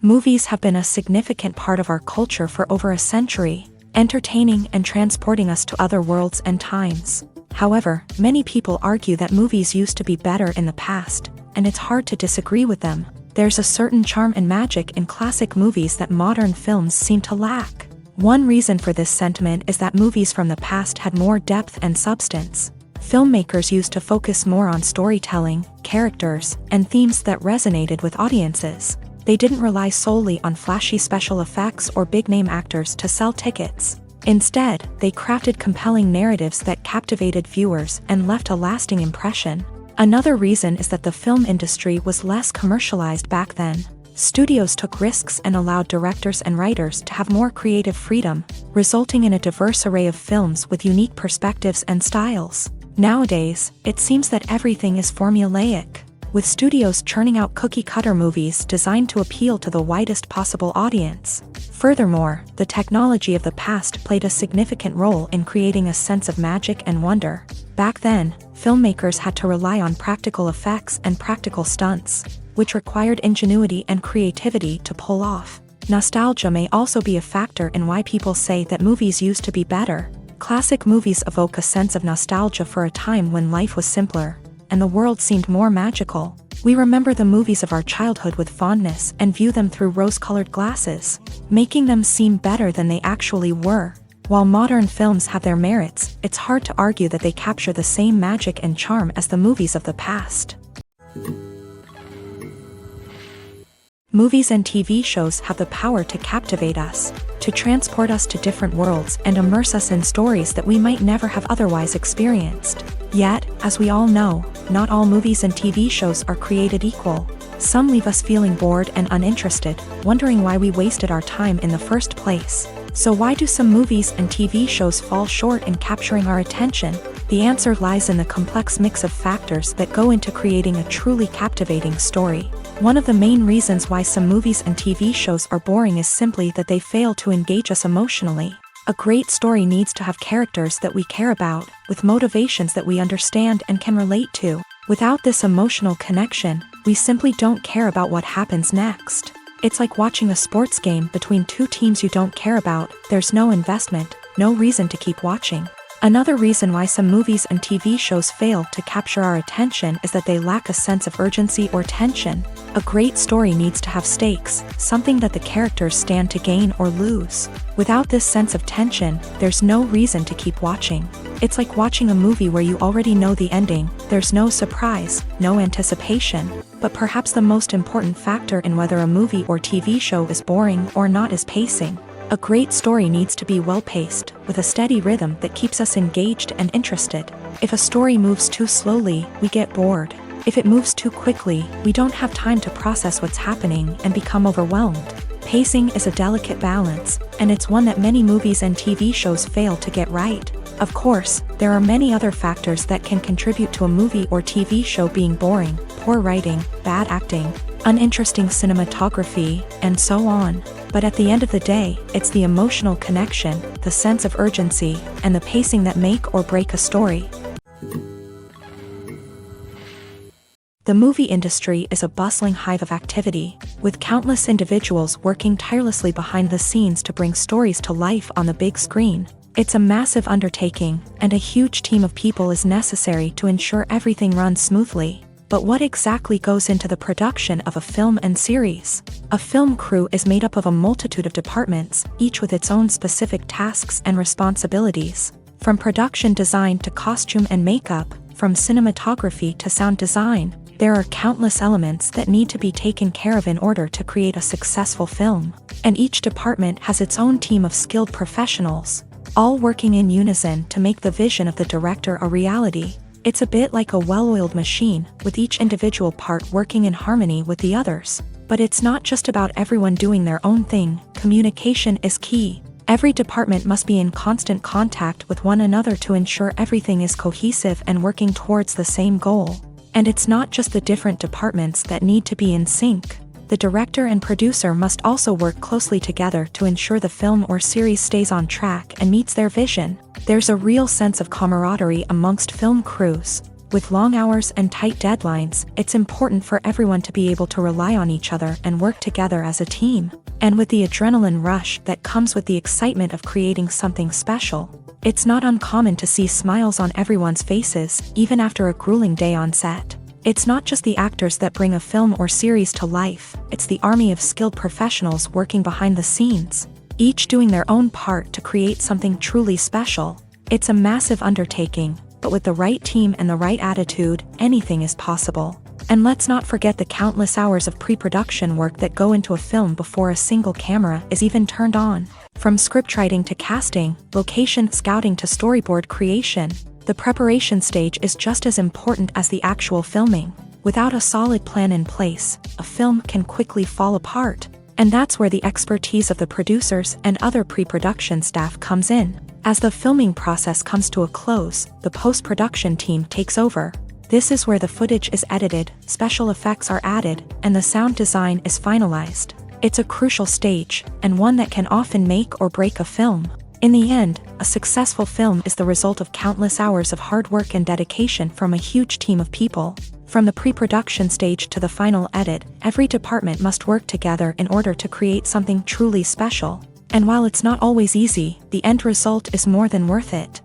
Movies have been a significant part of our culture for over a century, entertaining and transporting us to other worlds and times. However, many people argue that movies used to be better in the past, and it's hard to disagree with them. There's a certain charm and magic in classic movies that modern films seem to lack. One reason for this sentiment is that movies from the past had more depth and substance. Filmmakers used to focus more on storytelling, characters, and themes that resonated with audiences. They didn't rely solely on flashy special effects or big-name actors to sell tickets. Instead, they crafted compelling narratives that captivated viewers and left a lasting impression. Another reason is that the film industry was less commercialized back then. Studios took risks and allowed directors and writers to have more creative freedom, resulting in a diverse array of films with unique perspectives and styles. Nowadays, it seems that everything is formulaic, with studios churning out cookie-cutter movies designed to appeal to the widest possible audience. Furthermore, the technology of the past played a significant role in creating a sense of magic and wonder. Back then, filmmakers had to rely on practical effects and practical stunts, which required ingenuity and creativity to pull off. Nostalgia may also be a factor in why people say that movies used to be better. Classic movies evoke a sense of nostalgia for a time when life was simpler, and the world seemed more magical. We remember the movies of our childhood with fondness and view them through rose-colored glasses, making them seem better than they actually were. While modern films have their merits, it's hard to argue that they capture the same magic and charm as the movies of the past. Movies and TV shows have the power to captivate us, to transport us to different worlds and immerse us in stories that we might never have otherwise experienced. Yet, as we all know, not all movies and TV shows are created equal. Some leave us feeling bored and uninterested, wondering why we wasted our time in the first place. So why do some movies and TV shows fall short in capturing our attention? The answer lies in the complex mix of factors that go into creating a truly captivating story. One of the main reasons why some movies and TV shows are boring is simply that they fail to engage us emotionally. A great story needs to have characters that we care about, with motivations that we understand and can relate to. Without this emotional connection, we simply don't care about what happens next. It's like watching a sports game between two teams you don't care about. There's no investment, no reason to keep watching. Another reason why some movies and TV shows fail to capture our attention is that they lack a sense of urgency or tension. A great story needs to have stakes, something that the characters stand to gain or lose. Without this sense of tension, there's no reason to keep watching. It's like watching a movie where you already know the ending. There's no surprise, no anticipation. But perhaps the most important factor in whether a movie or TV show is boring or not is pacing. A great story needs to be well-paced, with a steady rhythm that keeps us engaged and interested. If a story moves too slowly, we get bored. If it moves too quickly, we don't have time to process what's happening and become overwhelmed. Pacing is a delicate balance, and it's one that many movies and TV shows fail to get right. Of course, there are many other factors that can contribute to a movie or TV show being boring: poor writing, bad acting, uninteresting cinematography, and so on. But at the end of the day, it's the emotional connection, the sense of urgency, and the pacing that make or break a story. The movie industry is a bustling hive of activity, with countless individuals working tirelessly behind the scenes to bring stories to life on the big screen. It's a massive undertaking, and a huge team of people is necessary to ensure everything runs smoothly. But what exactly goes into the production of a film and series? A film crew is made up of a multitude of departments, each with its own specific tasks and responsibilities. From production design to costume and makeup, from cinematography to sound design, there are countless elements that need to be taken care of in order to create a successful film. And each department has its own team of skilled professionals, all working in unison to make the vision of the director a reality. It's a bit like a well-oiled machine, with each individual part working in harmony with the others. But it's not just about everyone doing their own thing. Communication is key. Every department must be in constant contact with one another to ensure everything is cohesive and working towards the same goal. And it's not just the different departments that need to be in sync. The director and producer must also work closely together to ensure the film or series stays on track and meets their vision. There's a real sense of camaraderie amongst film crews. With long hours and tight deadlines, it's important for everyone to be able to rely on each other and work together as a team. And with the adrenaline rush that comes with the excitement of creating something special, it's not uncommon to see smiles on everyone's faces, even after a grueling day on set. It's not just the actors that bring a film or series to life, it's the army of skilled professionals working behind the scenes, each doing their own part to create something truly special. It's a massive undertaking, but with the right team and the right attitude, anything is possible. And let's not forget the countless hours of pre-production work that go into a film before a single camera is even turned on. From scriptwriting to casting, location scouting to storyboard creation, the preparation stage is just as important as the actual filming. Without a solid plan in place, a film can quickly fall apart. And that's where the expertise of the producers and other pre-production staff comes in. As the filming process comes to a close, the post-production team takes over. This is where the footage is edited, special effects are added, and the sound design is finalized. It's a crucial stage, and one that can often make or break a film. In the end, a successful film is the result of countless hours of hard work and dedication from a huge team of people. From the pre-production stage to the final edit, every department must work together in order to create something truly special. And while it's not always easy, the end result is more than worth it.